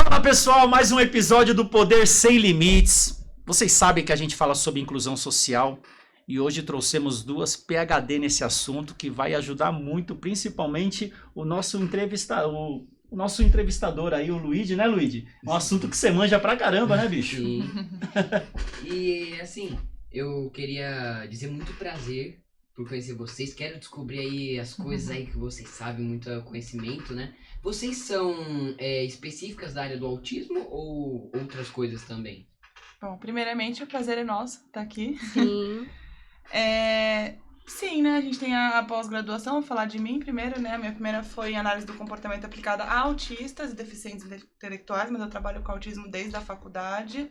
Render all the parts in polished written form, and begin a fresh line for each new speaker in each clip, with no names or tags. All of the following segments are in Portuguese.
Fala pessoal, mais um episódio do Poder Sem Limites. Vocês sabem que a gente fala sobre inclusão social e hoje trouxemos duas PhD nesse assunto que vai ajudar muito, principalmente o nosso entrevistador aí, o Luigi, né, Luigi? Um assunto que você manja pra caramba, né, bicho?
Sim. E assim, eu queria dizer muito prazer por conhecer vocês. Quero descobrir aí as coisas aí que vocês sabem, muito conhecimento, né? Vocês são específicas da área do autismo ou outras coisas também?
Bom, primeiramente, o prazer é nosso estar aqui.
Sim.
Sim, né? A gente tem a pós-graduação, vou falar de mim primeiro, né? A minha primeira foi em análise do comportamento aplicada a autistas e deficientes intelectuais, mas eu trabalho com autismo desde a faculdade.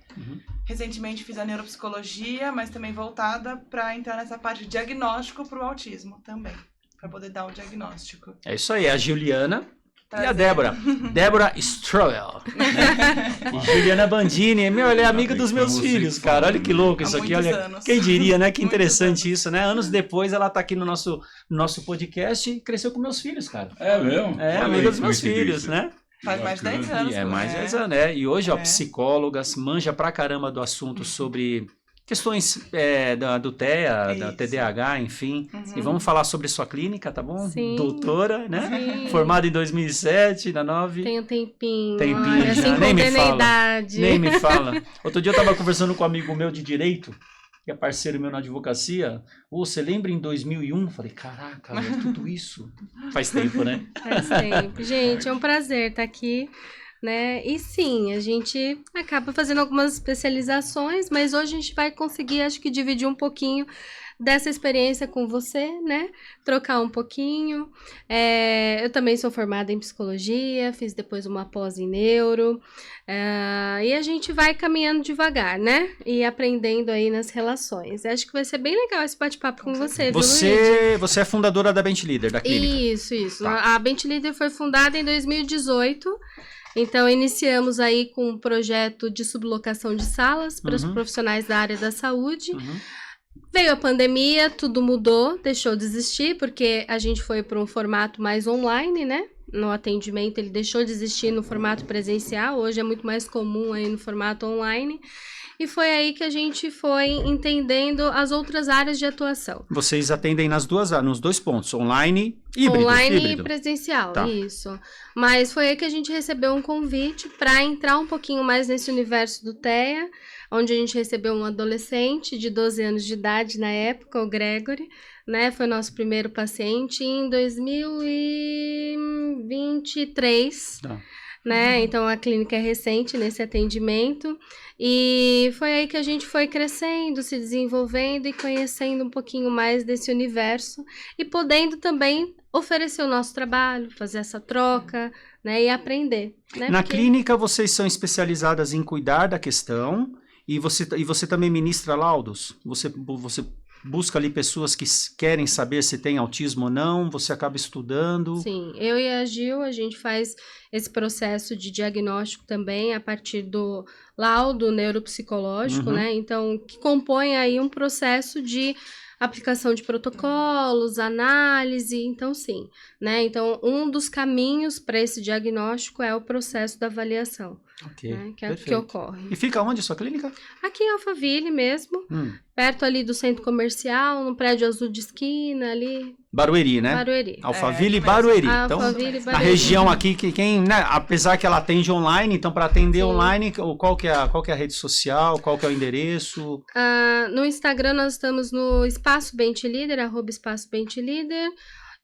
Recentemente fiz a neuropsicologia, mas também voltada para entrar nessa parte de diagnóstico para o autismo também, para poder dar o diagnóstico.
É isso aí, a Juliana e a
Prazer.
Débora Strowell, né? E Juliana Bandini, ela é amiga dos meus filhos, cara, olha que louco isso
Há
aqui,
muitos
olha,
anos.
quem diria, né, que
Muitos
interessante
anos.
isso, né, anos depois ela tá aqui no nosso podcast e cresceu com meus filhos, cara,
É mesmo?
é,
Olha
amiga
aí,
dos meus filhos,
coincidência.
né,
Faz mais de 10
Bacana.
anos.
e é mais
né?
10 anos, né, e hoje, ó,
É.
psicólogas, manja pra caramba do assunto sobre questões do TEA, da
Isso.
TDAH, enfim,
Uhum.
e vamos falar sobre sua clínica, tá bom?
Sim.
Doutora, né,
Sim.
formada em 2007, na 9...
Tem um tempinho.
Tempinho
Olha,
já,
sem
nem me
conter na
fala.
idade.
Nem me fala. Outro dia eu tava conversando com um amigo meu de direito, que é parceiro meu na advocacia. Você lembra em 2001? Falei, caraca, é tudo isso. Faz tempo, né?
Faz tempo. Gente, é um prazer estar aqui, né? E sim, a gente acaba fazendo algumas especializações, mas hoje a gente vai conseguir, acho que, dividir um pouquinho dessa experiência com você, né? Trocar um pouquinho. Eu também sou formada em psicologia, fiz depois uma pós em neuro. E a gente vai caminhando devagar, né? E aprendendo aí nas relações. Acho que vai ser bem legal esse bate-papo com você, viu, Luigi?
Você é fundadora da Bench Leader, da clínica.
Isso.
Tá.
A Bench Leader foi fundada em 2018. Então, iniciamos aí com um projeto de sublocação de salas para os profissionais da área da saúde. Veio a pandemia, tudo mudou, deixou de existir, porque a gente foi para um formato mais online, né? No atendimento, ele deixou de existir no formato presencial, hoje é muito mais comum aí no formato online. E foi aí que a gente foi entendendo as outras áreas de atuação.
Vocês atendem nos dois pontos, online e híbrido.
Online
híbrido.
e presencial,
Tá.
isso. Mas foi aí que a gente recebeu um convite para entrar um pouquinho mais nesse universo do TEA, onde a gente recebeu um adolescente de 12 anos de idade na época, o Gregory, né? Foi nosso primeiro paciente em 2023.
Tá.
Né? Então a clínica é recente nesse atendimento e foi aí que a gente foi crescendo, se desenvolvendo e conhecendo um pouquinho mais desse universo e podendo também oferecer o nosso trabalho, fazer essa troca, né? E aprender. Né?
Na
Porque-
clínica, vocês são especializadas em cuidar da questão e você também ministra laudos? Você busca ali pessoas que querem saber se tem autismo ou não, você acaba estudando.
Sim, eu e a Gil, a gente faz esse processo de diagnóstico também a partir do laudo neuropsicológico, né? Então, que compõe aí um processo de aplicação de protocolos, análise, então sim, né? Então, um dos caminhos para esse diagnóstico é o processo da avaliação,
Ok,
né? Que é o que
perfeito.
ocorre.
E fica onde a sua clínica?
Aqui em Alphaville mesmo, perto ali do centro comercial, no prédio azul de esquina ali,
Barueri, né?
Barueri.
Alphaville e
É,
Barueri. Então,
Alphaville e
na
Barueri.
região aqui, né, apesar que ela atende online, então para atender
Sim.
online, qual que é a rede social, qual que é o endereço?
No Instagram nós estamos no Espaço Bench Leader, @Espaço Bench Leader,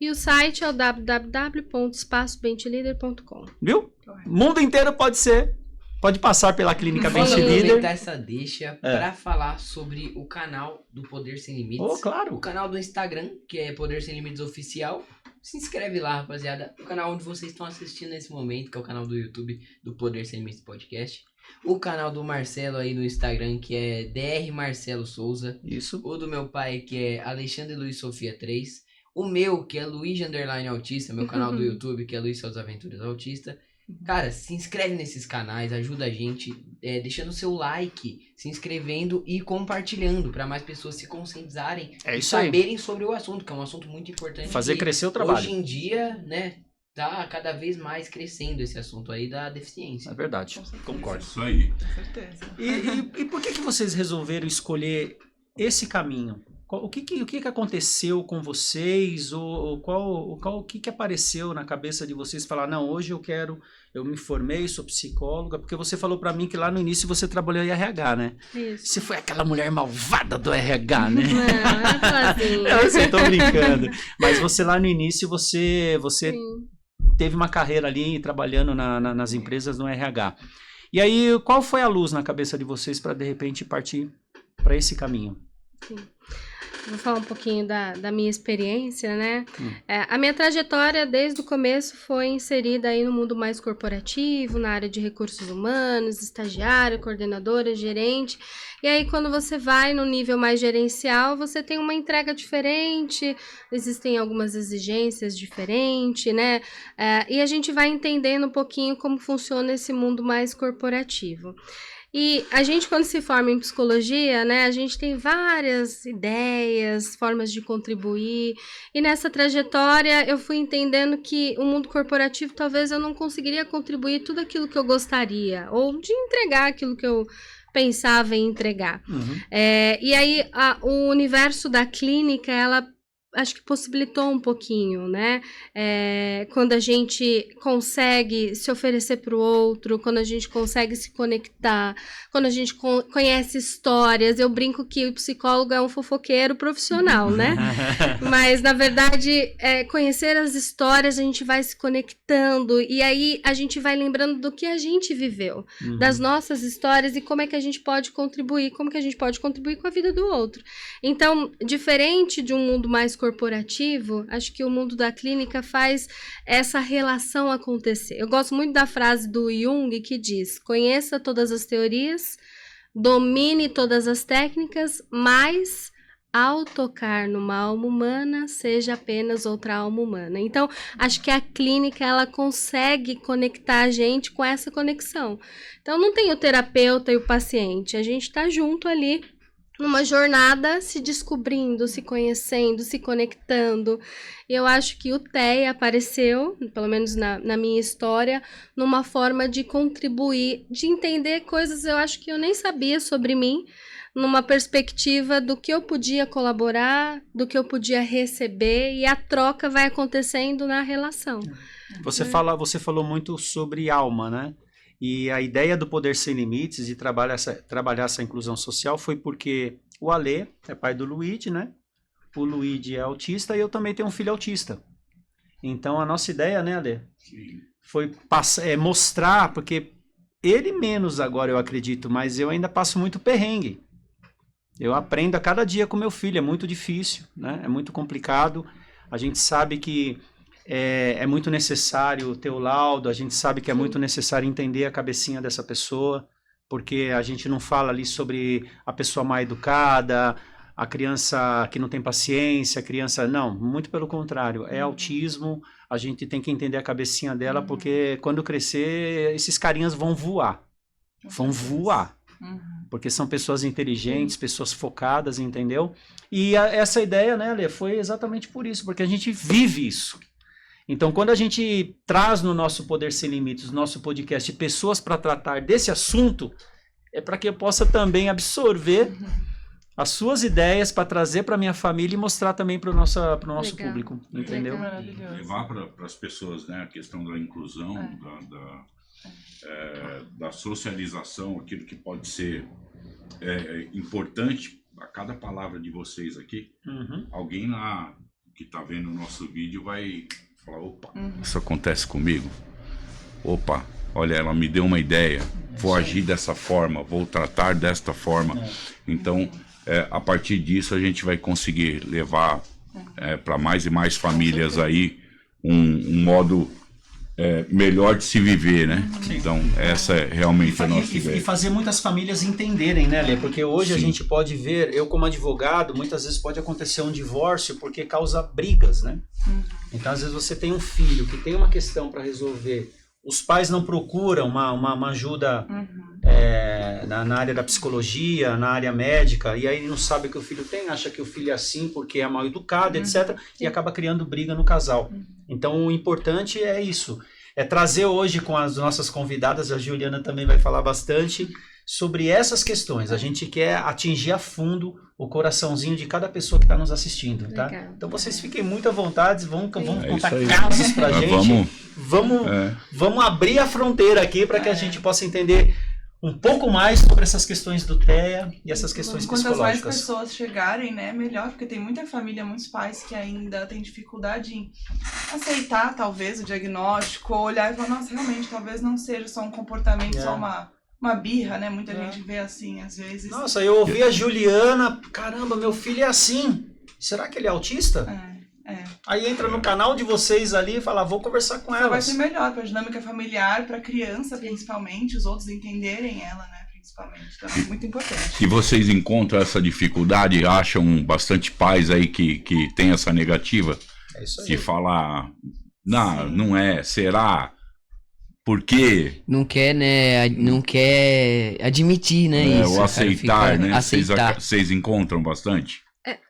e o site é o www.espaçobenchleader.com.
Viu? O mundo inteiro pode passar pela clínica
Vamos
Bench
aproveitar
Leader.
essa deixa para falar sobre o canal do Poder Sem Limites.
Oh, claro.
O canal do Instagram, que é Poder Sem Limites Oficial. Se inscreve lá, rapaziada. O canal onde vocês estão assistindo nesse momento, que é o canal do YouTube do Poder Sem Limites Podcast. O canal do Marcelo aí no Instagram, que é DR Marcelo Souza.
Isso.
O do meu pai, que é Alexandre Luiz Sofia 3. O meu, que é Luiz _ Autista, meu canal do YouTube, que é Luiz Suas Aventuras Autista. Cara, se inscreve nesses canais, ajuda a gente, deixando seu like, se inscrevendo e compartilhando para mais pessoas se conscientizarem
É
e
isso aí.
saberem sobre o assunto, que é um assunto muito importante.
Fazer
que
crescer o trabalho.
Hoje em dia, né, tá cada vez mais crescendo esse assunto aí da deficiência.
É verdade, concordo.
Isso aí.
Com certeza.
E por que vocês resolveram escolher esse caminho? O que aconteceu com vocês? O que apareceu na cabeça de vocês? Falar, não, hoje eu me formei, sou psicóloga, porque você falou pra mim que lá no início você trabalhou em RH, né?
Isso.
Você foi aquela mulher malvada do RH, né?
Não, é assim.
Eu sei, tô brincando. Mas você lá no início, você
Sim.
teve uma carreira ali trabalhando nas empresas no RH. E aí, qual foi a luz na cabeça de vocês para de repente partir para esse caminho?
Sim. Vou falar um pouquinho da minha experiência, né? A minha trajetória desde o começo foi inserida aí no mundo mais corporativo, na área de recursos humanos, estagiária, coordenadora, gerente. E aí, quando você vai no nível mais gerencial, você tem uma entrega diferente, existem algumas exigências diferentes, né? E a gente vai entendendo um pouquinho como funciona esse mundo mais corporativo. E a gente, quando se forma em psicologia, né, a gente tem várias ideias, formas de contribuir. E nessa trajetória eu fui entendendo que o mundo corporativo talvez eu não conseguiria contribuir tudo aquilo que eu gostaria, ou de entregar aquilo que eu pensava em entregar.
Uhum.
E aí o universo da clínica, ela acho que possibilitou um pouquinho, né? Quando a gente consegue se oferecer para o outro, quando a gente consegue se conectar, quando a gente conhece histórias. Eu brinco que o psicólogo é um fofoqueiro profissional, né? Mas, na verdade, conhecer as histórias, a gente vai se conectando e aí a gente vai lembrando do que a gente viveu, das nossas histórias e como é que a gente pode contribuir, como que a gente pode contribuir com a vida do outro. Então, diferente de um mundo mais corporativo, acho que o mundo da clínica faz essa relação acontecer. Eu gosto muito da frase do Jung que diz: conheça todas as teorias, domine todas as técnicas, mas ao tocar numa alma humana, seja apenas outra alma humana. Então, acho que a clínica, ela consegue conectar a gente com essa conexão. Então, não tem o terapeuta e o paciente, a gente está junto ali, numa jornada, se descobrindo, se conhecendo, se conectando. E eu acho que o TEA apareceu, pelo menos na minha história, numa forma de contribuir, de entender coisas eu acho que eu nem sabia sobre mim, numa perspectiva do que eu podia colaborar, do que eu podia receber, e a troca vai acontecendo na relação.
Você falou muito sobre alma, né? E a ideia do Poder Sem Limites, de trabalhar essa inclusão social, foi porque o Alê é pai do Luigi, né? O Luigi é autista e eu também tenho um filho autista. Então, a nossa ideia, né, Alê?
Sim.
Foi mostrar, porque ele menos agora, eu acredito, mas eu ainda passo muito perrengue. Eu aprendo a cada dia com meu filho, é muito difícil, né? É muito complicado. A gente sabe que é muito necessário ter o laudo, a gente sabe que é muito necessário entender a cabecinha dessa pessoa, porque a gente não fala ali sobre a pessoa mal educada, a criança que não tem paciência, a criança... Não, muito pelo contrário, é autismo, a gente tem que entender a cabecinha dela, porque quando crescer, esses carinhas vão voar. Vão voar. Porque são pessoas inteligentes, pessoas focadas, entendeu? E essa ideia, né, Lê, foi exatamente por isso, porque a gente vive isso. Então, quando a gente traz no nosso Poder Sem Limites, no nosso podcast, pessoas para tratar desse assunto, é para que eu possa também absorver as suas ideias para trazer para minha família e mostrar também para o nosso público, entendeu?
Levar para as pessoas, né, a questão da inclusão, da socialização, aquilo que pode ser importante a cada palavra de vocês aqui. Alguém lá que está vendo o nosso vídeo vai falar: opa, isso acontece comigo? Opa, olha, ela me deu uma ideia, vou agir dessa forma, vou tratar desta forma. Então, a partir disso a gente vai conseguir levar para mais e mais famílias aí um modo melhor de se viver, né? Então, essa é realmente a nossa ideia.
E fazer muitas famílias entenderem, né, Lê? Porque hoje a gente pode ver, eu como advogado, muitas vezes pode acontecer um divórcio porque causa brigas, né? Então, às vezes você tem um filho que tem uma questão para resolver, os pais não procuram uma ajuda na área da psicologia, na área médica, e aí não sabe o que o filho tem, acha que o filho é assim porque é mal educado, etc. E acaba criando briga no casal. Então o importante é isso, é trazer hoje com as nossas convidadas, a Juliana também vai falar bastante, sobre essas questões. A gente quer atingir a fundo o coraçãozinho de cada pessoa que está nos assistindo, tá?
Legal.
Então vocês fiquem muito à vontade, vamos
É
contar
isso aí.
casos pra gente.
Vamos.
Vamos abrir a fronteira aqui para que a gente possa entender um pouco mais sobre essas questões do TEA e essas questões
Quantas mais
psicológicas.
pessoas chegarem, né, melhor, porque tem muita família, muitos pais que ainda têm dificuldade em aceitar, talvez, o diagnóstico, ou olhar e falar, nossa, realmente, talvez não seja só um comportamento, só uma birra, né? Muita gente vê assim, às vezes.
Nossa, eu ouvi a Juliana, caramba, meu filho é assim. Será que ele é autista? Aí entra no canal de vocês ali e fala, vou conversar com ela.
Vai ser melhor para a dinâmica familiar, para a criança, principalmente, os outros entenderem ela, né? Principalmente. Então é muito importante.
Se vocês encontram essa dificuldade, acham bastante pais aí que tem essa negativa
É isso aí.
de falar, não é, será? Por quê?
Não quer, né? Não quer admitir, né? Isso,
ou aceitar,
cara,
né?
Aceitar.
Vocês encontram bastante?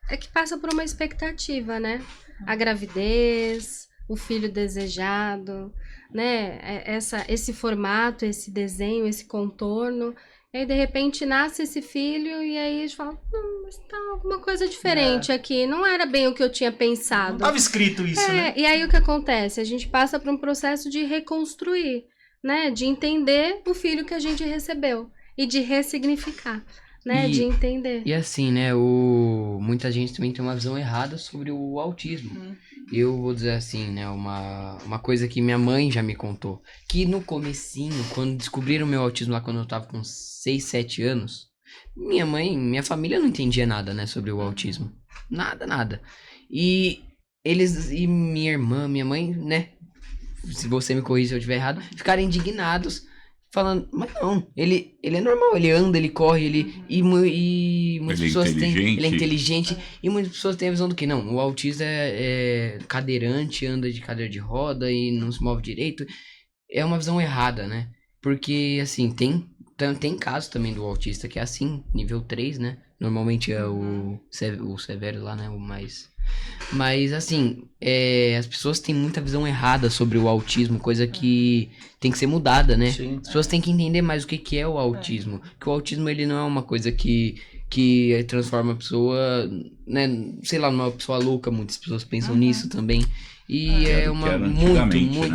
É que passa por uma expectativa, né? A gravidez, o filho desejado, né? Esse formato, esse desenho, esse contorno. E aí, de repente, nasce esse filho e aí a gente fala, mas tá alguma coisa diferente aqui. Não era bem o que eu tinha pensado.
Não estava escrito isso, né?
E aí o que acontece? A gente passa por um processo de reconstruir, né? De entender o filho que a gente recebeu e de ressignificar, né? De entender.
E assim, né? Muita gente também tem uma visão errada sobre o autismo. Eu vou dizer assim, né? Uma coisa que minha mãe já me contou. Que no comecinho, quando descobriram o meu autismo lá quando eu tava com 6, 7 anos, minha família não entendia nada, né? Sobre o autismo. Nada. E minha irmã, minha mãe, né? Se você me corrige se eu estiver errado, ficaram indignados. Falando, mas não, ele é normal, ele anda, ele corre, e muitas pessoas têm. Ele é inteligente. E muitas pessoas têm a visão do que não, o autista é cadeirante, anda de cadeira de roda e não se move direito. É uma visão errada, né? Porque, assim, tem caso também do autista que é assim, nível 3, né? Normalmente é o severo lá, né? O mais. Mas, assim, as pessoas têm muita visão errada sobre o autismo, coisa que tem que ser mudada, né?
Sim.
As pessoas têm que entender mais o que é o autismo. Que o autismo, ele não é uma coisa que transforma a pessoa, né? Sei lá, numa pessoa louca. Muitas pessoas pensam nisso também. E é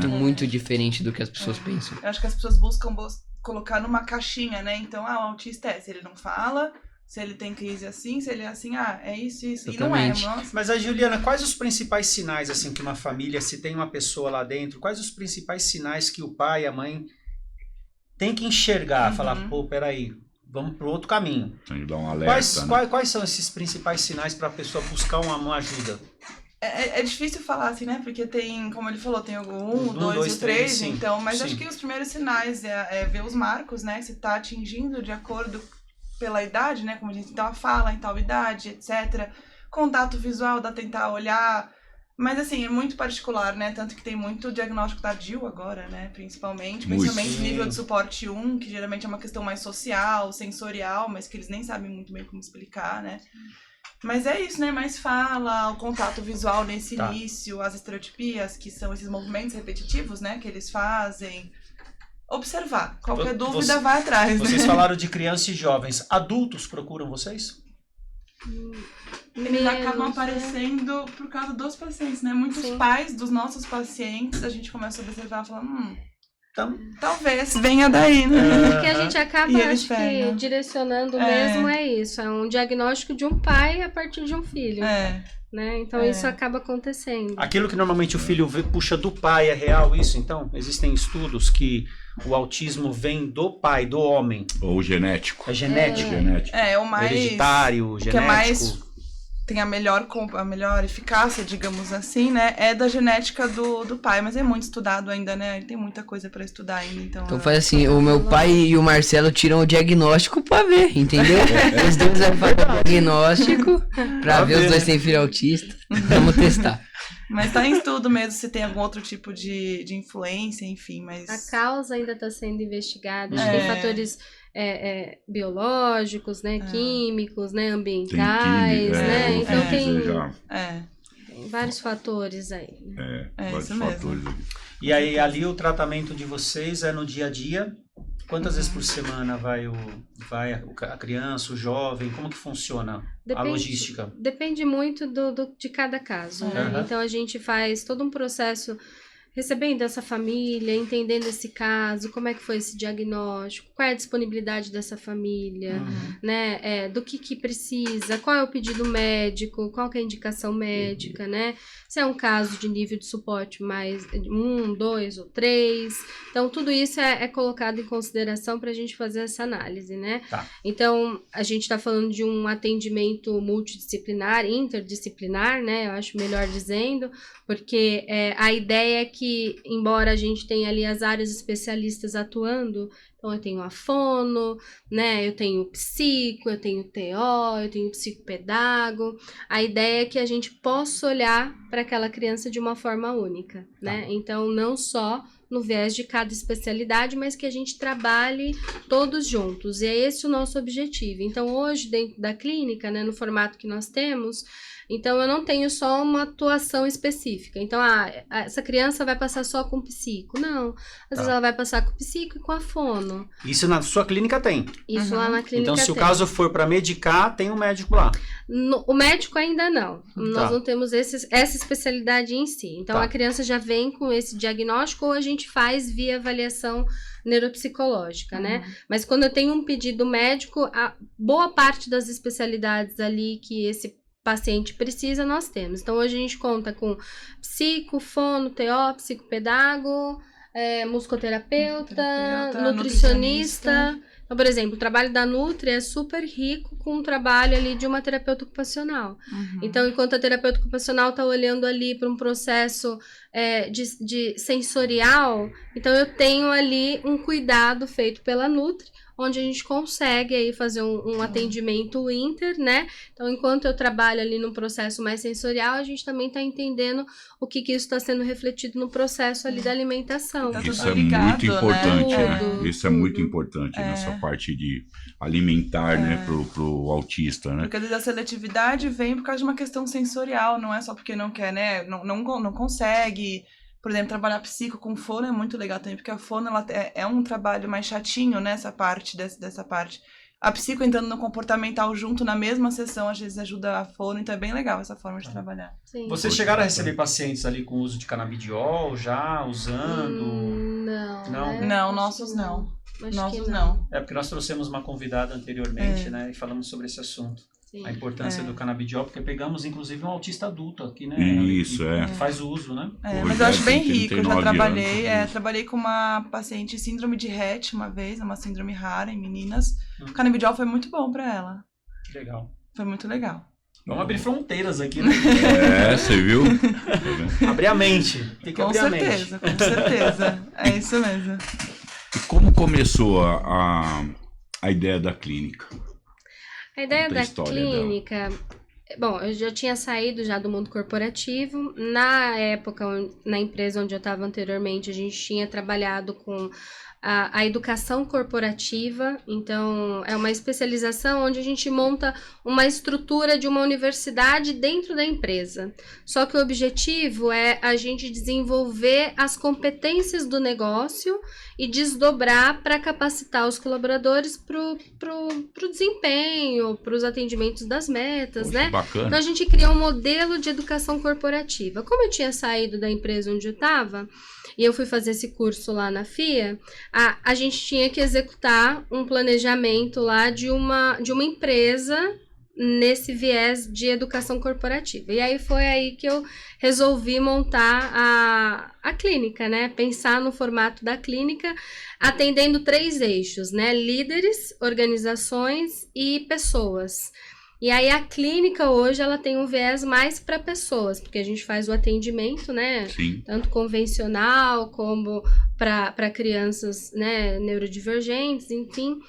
muito diferente do que as pessoas pensam.
Eu acho que as pessoas buscam colocar numa caixinha, né? Então, o autista se ele não fala... Se ele tem crise assim, se ele é assim, é isso.
Exatamente.
E não é, nossa.
Mas a Juliana, quais os principais sinais, assim, que uma família, se tem uma pessoa lá dentro, quais os principais sinais que o pai e a mãe tem que enxergar? Falar, pô, peraí, vamos pro outro caminho.
Tem que dar um alerta,
Quais são esses principais sinais para a pessoa buscar uma ajuda?
É difícil falar assim, né? Porque tem, como ele falou, tem o 1, o 2 e o 3,
3,
então... Mas
sim.
acho que os primeiros sinais é ver os marcos, né? Que você tá atingindo de acordo... pela idade, né, como a gente então fala, em tal idade, etc. Contato visual, dá tentar olhar, mas assim, é muito particular, né, tanto que tem muito diagnóstico tardio agora, né, principalmente nível de suporte 1, que geralmente é uma questão mais social, sensorial, mas que eles nem sabem muito bem como explicar, né. Mas é isso, né, mais fala, o contato visual nesse início, as estereotipias, que são esses movimentos repetitivos, né, que eles fazem... Observar. Qualquer dúvida, vai atrás.
Vocês falaram de crianças e jovens. Adultos procuram vocês?
Eles acabam aparecendo por causa dos pacientes, né? Muitos pais dos nossos pacientes, a gente começa a observar e falar, então, talvez venha daí, né?
Porque a gente acaba, acho que, direcionando mesmo isso. É um diagnóstico de um pai a partir de um filho. Né? Então isso acaba acontecendo.
Aquilo que normalmente o filho puxa do pai, é real isso? Então, existem estudos que o autismo vem do pai, do homem.
Ou genético.
É genético.
É o mais...
hereditário, genético.
Que é mais... Tem a melhor eficácia, digamos assim, né? É da genética do pai, mas é muito estudado ainda, né? Tem muita coisa pra estudar ainda, então
faz assim, o meu pai e o Marcelo tiram o diagnóstico pra ver, entendeu? Os dois vão fazer o diagnóstico pra ver os dois têm filho autista. Vamos testar.
Mas tá em estudo mesmo se tem algum outro tipo de influência, enfim, mas...
A causa ainda está sendo investigada. Acho que tem fatores biológicos, né? Químicos, né? Ambientais, né? Então tem vários fatores aí.
Vários fatores aqui.
E aí, ali o tratamento de vocês é no dia a dia? Quantas vezes por semana vai a criança, o jovem? Como que funciona a logística?
Depende muito de cada caso, né? Então, a gente faz todo um processo recebendo essa família, entendendo esse caso, como é que foi esse diagnóstico, qual é a disponibilidade dessa família, né? Do que precisa, qual é o pedido médico, qual que é a indicação médica, né? Se é um caso de nível de suporte mais 1, 2 ou 3. Então, tudo isso é colocado em consideração para a gente fazer essa análise, né?
Tá.
Então, a gente está falando de um atendimento multidisciplinar, interdisciplinar, né? Eu acho melhor dizendo, porque a ideia é que, embora a gente tenha ali as áreas especialistas atuando, então eu tenho a fono, né, eu tenho psico, eu tenho TO, eu tenho psicopedago, a ideia é que a gente possa olhar para aquela criança de uma forma única, né, então não só no viés de cada especialidade, mas que a gente trabalhe todos juntos, e é esse o nosso objetivo. Então hoje dentro da clínica, né, no formato que nós temos, então, eu não tenho só uma atuação específica. Então, essa criança vai passar só com psico. Não. Às vezes ela vai passar com psico e com a fono.
Isso na sua clínica tem?
Isso lá na clínica
Então, se
tem.
o caso for para medicar, tem um médico lá?
O médico ainda não. Nós não temos essa especialidade em si. Então, a criança já vem com esse diagnóstico ou a gente faz via avaliação neuropsicológica, né? Mas quando eu tenho um pedido médico, a boa parte das especialidades ali que esse paciente precisa, nós temos. Então, hoje a gente conta com psico, fono, TO, psicopedago, musicoterapeuta, nutricionista. Então, por exemplo, o trabalho da Nutri é super rico com o trabalho ali de uma terapeuta ocupacional. Então, enquanto a terapeuta ocupacional está olhando ali para um processo de sensorial, então eu tenho ali um cuidado feito pela Nutri, onde a gente consegue aí fazer um atendimento inter, né? Então, enquanto eu trabalho ali no processo mais sensorial, a gente também está entendendo o que isso está sendo refletido no processo ali da alimentação.
Tá
Isso
tudo
é
ligado,
muito importante,
né?
né? Isso é muito importante nessa parte de alimentar, né, pro autista, né?
Porque às vezes a seletividade vem por causa de uma questão sensorial, não é só porque não quer, né? Não consegue. Por exemplo, trabalhar psico com fono é muito legal também, porque a fono ela é um trabalho mais chatinho, né? Essa parte, dessa parte. A psico entrando no comportamental junto na mesma sessão, às vezes ajuda a fono, então é bem legal essa forma de trabalhar.
Sim.
Vocês chegaram a receber pacientes ali com uso de canabidiol já, usando?
Não.
Não, nossos não.
Acho
Nossos
que
não.
É porque nós trouxemos uma convidada anteriormente, né? E falamos sobre esse assunto.
Sim.
A importância do canabidiol, porque pegamos inclusive um autista adulto aqui, né?
Isso,
que faz o uso, né?
Mas eu acho bem rico, eu já
39
trabalhei,
anos.
trabalhei com uma paciente síndrome de Rett uma vez, uma síndrome rara em meninas. O canabidiol foi muito bom pra ela.
Que legal.
Foi muito legal.
Vamos abrir fronteiras aqui, né?
Você viu?
Abrir a mente. Tem que abrir a mente.
Com certeza. É isso mesmo.
E como começou a ideia da clínica?
A ideia
Conta a
da
história
clínica... Bom, eu já tinha saído já do mundo corporativo. Na época, na empresa onde eu estava anteriormente, a gente tinha trabalhado com a educação corporativa. Então, é uma especialização onde a gente monta uma estrutura de uma universidade dentro da empresa. Só que o objetivo é a gente desenvolver as competências do negócio e desdobrar para capacitar os colaboradores pro desempenho, para os atendimentos das metas,
Poxa,
né?
bacana.
Então a gente criou um modelo de educação corporativa. Como eu tinha saído da empresa onde eu estava, e eu fui fazer esse curso lá na FIA, a gente tinha que executar um planejamento lá de uma empresa nesse viés de educação corporativa. E aí foi aí que eu resolvi montar a clínica, né? Pensar no formato da clínica, atendendo 3 eixos, né? Líderes, organizações e pessoas. E aí a clínica hoje, ela tem um viés mais para pessoas, porque a gente faz o atendimento, né?
Sim.
Tanto convencional como para crianças, né, neurodivergentes, enfim.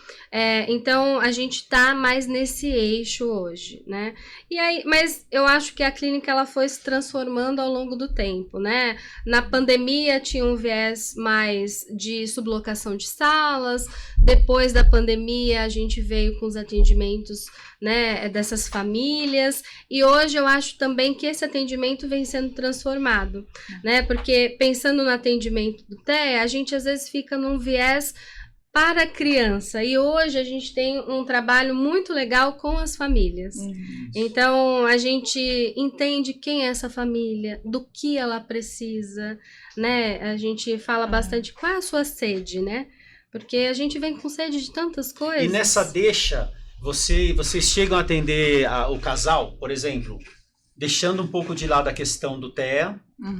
Então a gente tá mais nesse eixo hoje, né? E aí, mas eu acho que a clínica ela foi se transformando ao longo do tempo, né? Na pandemia tinha um viés mais de sublocação de salas. Depois da pandemia a gente veio com os atendimentos, né, dessas famílias, e hoje eu acho também que esse atendimento vem sendo transformado, né, porque pensando no atendimento do TEA, a gente às vezes fica num viés para a criança, e hoje a gente tem um trabalho muito legal com as famílias. Então a gente entende quem é essa família, do que ela precisa, né, a gente fala bastante qual é a sua sede, né, porque a gente vem com sede de tantas coisas.
E nessa deixa, vocês chegam a atender o casal, por exemplo, deixando um pouco de lado a questão do TEA,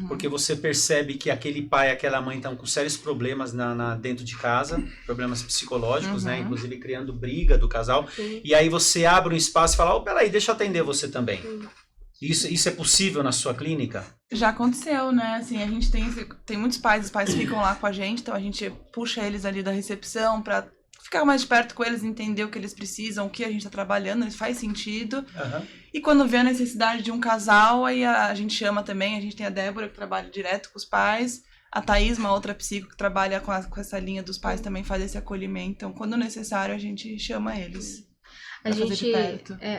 porque você percebe que aquele pai e aquela mãe estão com sérios problemas dentro de casa, problemas psicológicos, né? Inclusive criando briga do casal.
Sim.
E aí você abre um espaço e fala, oh, peraí, deixa eu atender você também. Isso é possível na sua clínica?
Já aconteceu, né? Assim, a gente tem muitos pais, os pais ficam lá com a gente, então a gente puxa eles ali da recepção pra ficar mais de perto com eles, entender o que eles precisam, o que a gente tá trabalhando, faz sentido. E quando vê a necessidade de um casal, aí a gente chama também, a gente tem a Débora que trabalha direto com os pais, a Thaís, uma outra psico que trabalha com essa linha dos pais, também faz esse acolhimento. Então, quando necessário, a gente chama eles.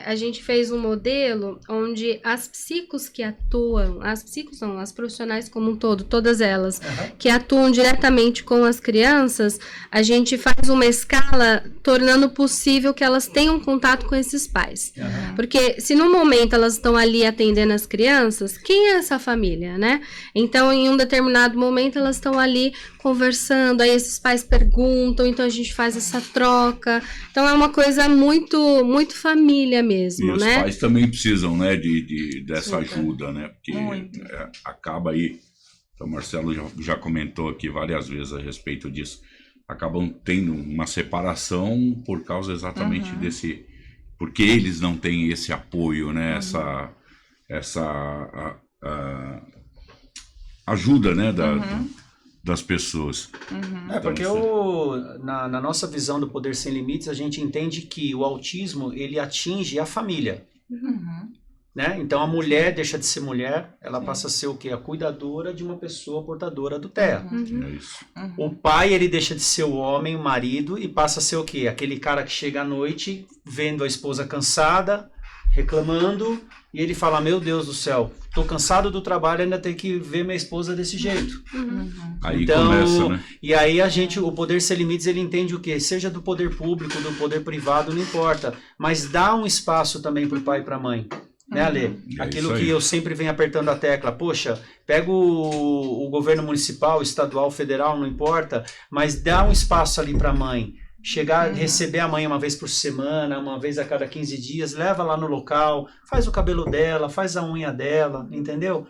A gente fez um modelo onde as psicos que atuam, as profissionais como um todo, todas elas, que atuam diretamente com as crianças, a gente faz uma escala tornando possível que elas tenham contato com esses pais. Porque se no momento elas estão ali atendendo as crianças, quem é essa família, né? Então, em um determinado momento, elas estão ali conversando, aí esses pais perguntam, então a gente faz essa troca. Então, é uma coisa muito família mesmo, né?
E os pais também precisam, né, dessa
Super.
ajuda, né? Porque acaba aí, então o Marcelo já comentou aqui várias vezes a respeito disso, acabam tendo uma separação por causa exatamente desse, porque eles não têm esse apoio, né? Essa ajuda, né, das pessoas.
Porque na nossa visão do Poder Sem Limites, a gente entende que o autismo, ele atinge a família. Né? Então a mulher deixa de ser mulher, ela passa a ser o quê? A cuidadora de uma pessoa portadora do TEA.
É isso.
O pai, ele deixa de ser o homem, o marido, e passa a ser o quê? Aquele cara que chega à noite, vendo a esposa cansada, reclamando, e ele fala, meu Deus do céu, tô cansado do trabalho, ainda tenho que ver minha esposa desse jeito.
Aí
então,
começa, né?
E aí o Poder Sem Limites, ele entende o quê? Seja do poder público, do poder privado, não importa, mas dá um espaço também pro pai e pra mãe. Né, Ale? Aquilo que eu sempre venho apertando a tecla, poxa, pega o governo municipal, estadual, federal, não importa, mas dá um espaço ali pra mãe. Chegar, receber a mãe uma vez por semana, uma vez a cada 15 dias, leva lá no local, faz o cabelo dela, faz a unha dela, entendeu?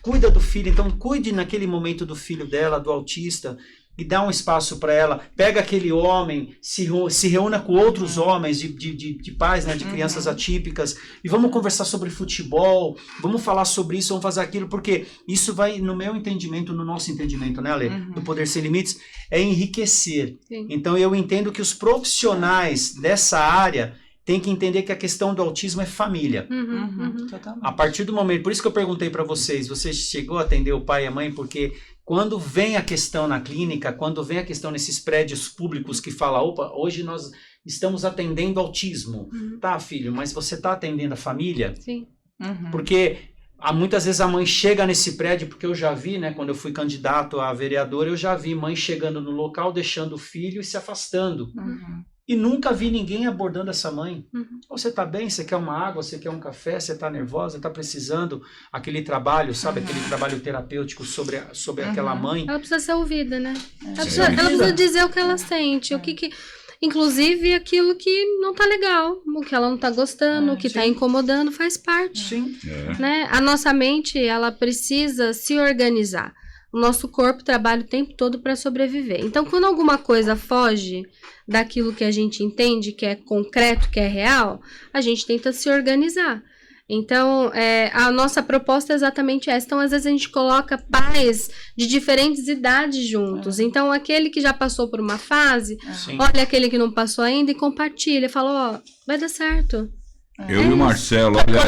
Cuida do filho, então cuide naquele momento do filho dela, do autista, e dá um espaço para ela. Pega aquele homem, se reúna com outros homens de pais, né, de crianças atípicas, e vamos conversar sobre futebol, vamos falar sobre isso, vamos fazer aquilo, porque isso vai, no meu entendimento, no nosso entendimento, né, Ale, do Poder Sem Limites, é enriquecer.
Sim.
Então eu entendo que os profissionais dessa área têm que entender que a questão do autismo é família.
Totalmente.
A partir do momento, por isso que eu perguntei para vocês, você chegou a atender o pai e a mãe, porque quando vem a questão na clínica, quando vem a questão nesses prédios públicos que fala, opa, hoje nós estamos atendendo autismo. Tá, filho, mas você está atendendo a família?
Sim.
Porque muitas vezes a mãe chega nesse prédio, porque eu já vi, né, quando eu fui candidato a vereador, eu já vi mãe chegando no local, deixando o filho e se afastando. E nunca vi ninguém abordando essa mãe. Você tá bem? Você quer uma água? Você quer um café? Você tá nervosa? Tá precisando aquele trabalho, sabe? Aquele trabalho terapêutico sobre aquela mãe.
Ela precisa ser ouvida, né? Ela precisa dizer o que ela sente, o que... Inclusive aquilo que não tá legal, o que ela não tá gostando, o que tá incomodando, faz parte.
Sim.
Né? A nossa mente, ela precisa se organizar. o nosso corpo trabalha o tempo todo para sobreviver. Então, quando alguma coisa foge daquilo que a gente entende, que é concreto, que é real, a gente tenta se organizar. Então, a nossa proposta é exatamente essa. Então, às vezes a gente coloca pais de diferentes idades juntos. Então, aquele que já passou por uma fase, olha aquele que não passou ainda e compartilha. Fala, ó, vai dar certo.
Eu e o Marcelo, olha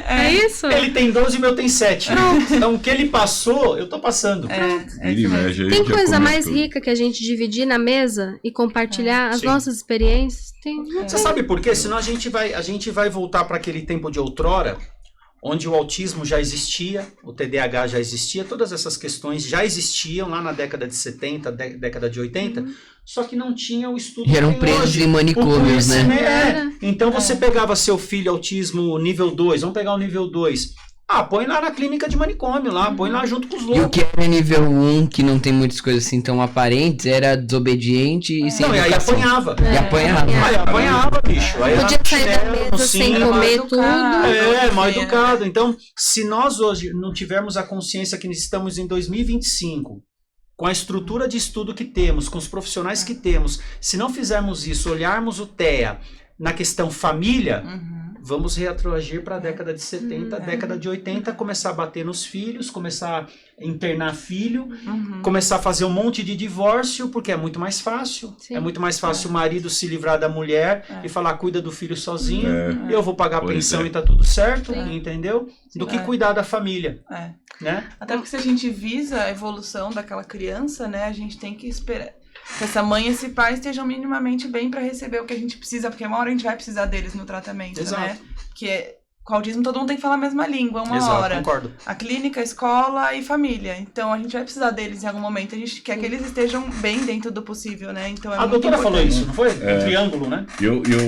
aí. É isso?
Ele tem 12 e o meu tem 7. Então, o que ele passou, eu tô passando.
Tem coisa mais rica que a gente dividir na mesa e compartilhar as nossas experiências?
Você sabe por quê? Senão a gente vai voltar para aquele tempo de outrora, onde o autismo já existia, o TDAH já existia, todas essas questões já existiam lá na década de 70, década de 80, só que não tinha o estudo.
E eram presos em manicômios, né?
Então você pegava seu filho autismo nível 2, vamos pegar o nível 2. Põe lá na clínica de manicômio, lá, põe lá junto com os loucos.
E o que era nível 1, que não tem muitas coisas assim tão aparentes, era desobediente e sem
educação. E aí apanhava.
Aí
apanhava, bicho. Aí
podia sair da mesa sem comer tudo.
Mal educado. Então, se nós hoje não tivermos a consciência que estamos em 2025, com a estrutura de estudo que temos, com os profissionais que temos, se não fizermos isso, olharmos o TEA na questão família, vamos retroagir para a década de 70, década de 80, começar a bater nos filhos, começar a internar filho, começar a fazer um monte de divórcio, porque é muito mais fácil. Sim. É muito mais fácil o marido se livrar da mulher e falar, cuida do filho sozinho, eu vou pagar a pensão e tá tudo certo, entendeu? Do que cuidar da família. Né?
Até porque se a gente visa a evolução daquela criança, né, a gente tem que esperar que essa mãe e esse pai estejam minimamente bem para receber o que a gente precisa, porque uma hora a gente vai precisar deles no tratamento, né? Que com o autismo todo mundo tem que falar a mesma língua, hora.
Concordo.
A clínica, a escola e família. Então a gente vai precisar deles em algum momento. A gente quer que eles estejam bem dentro do possível, né? Então
a doutora falou isso, não foi? Um triângulo, né?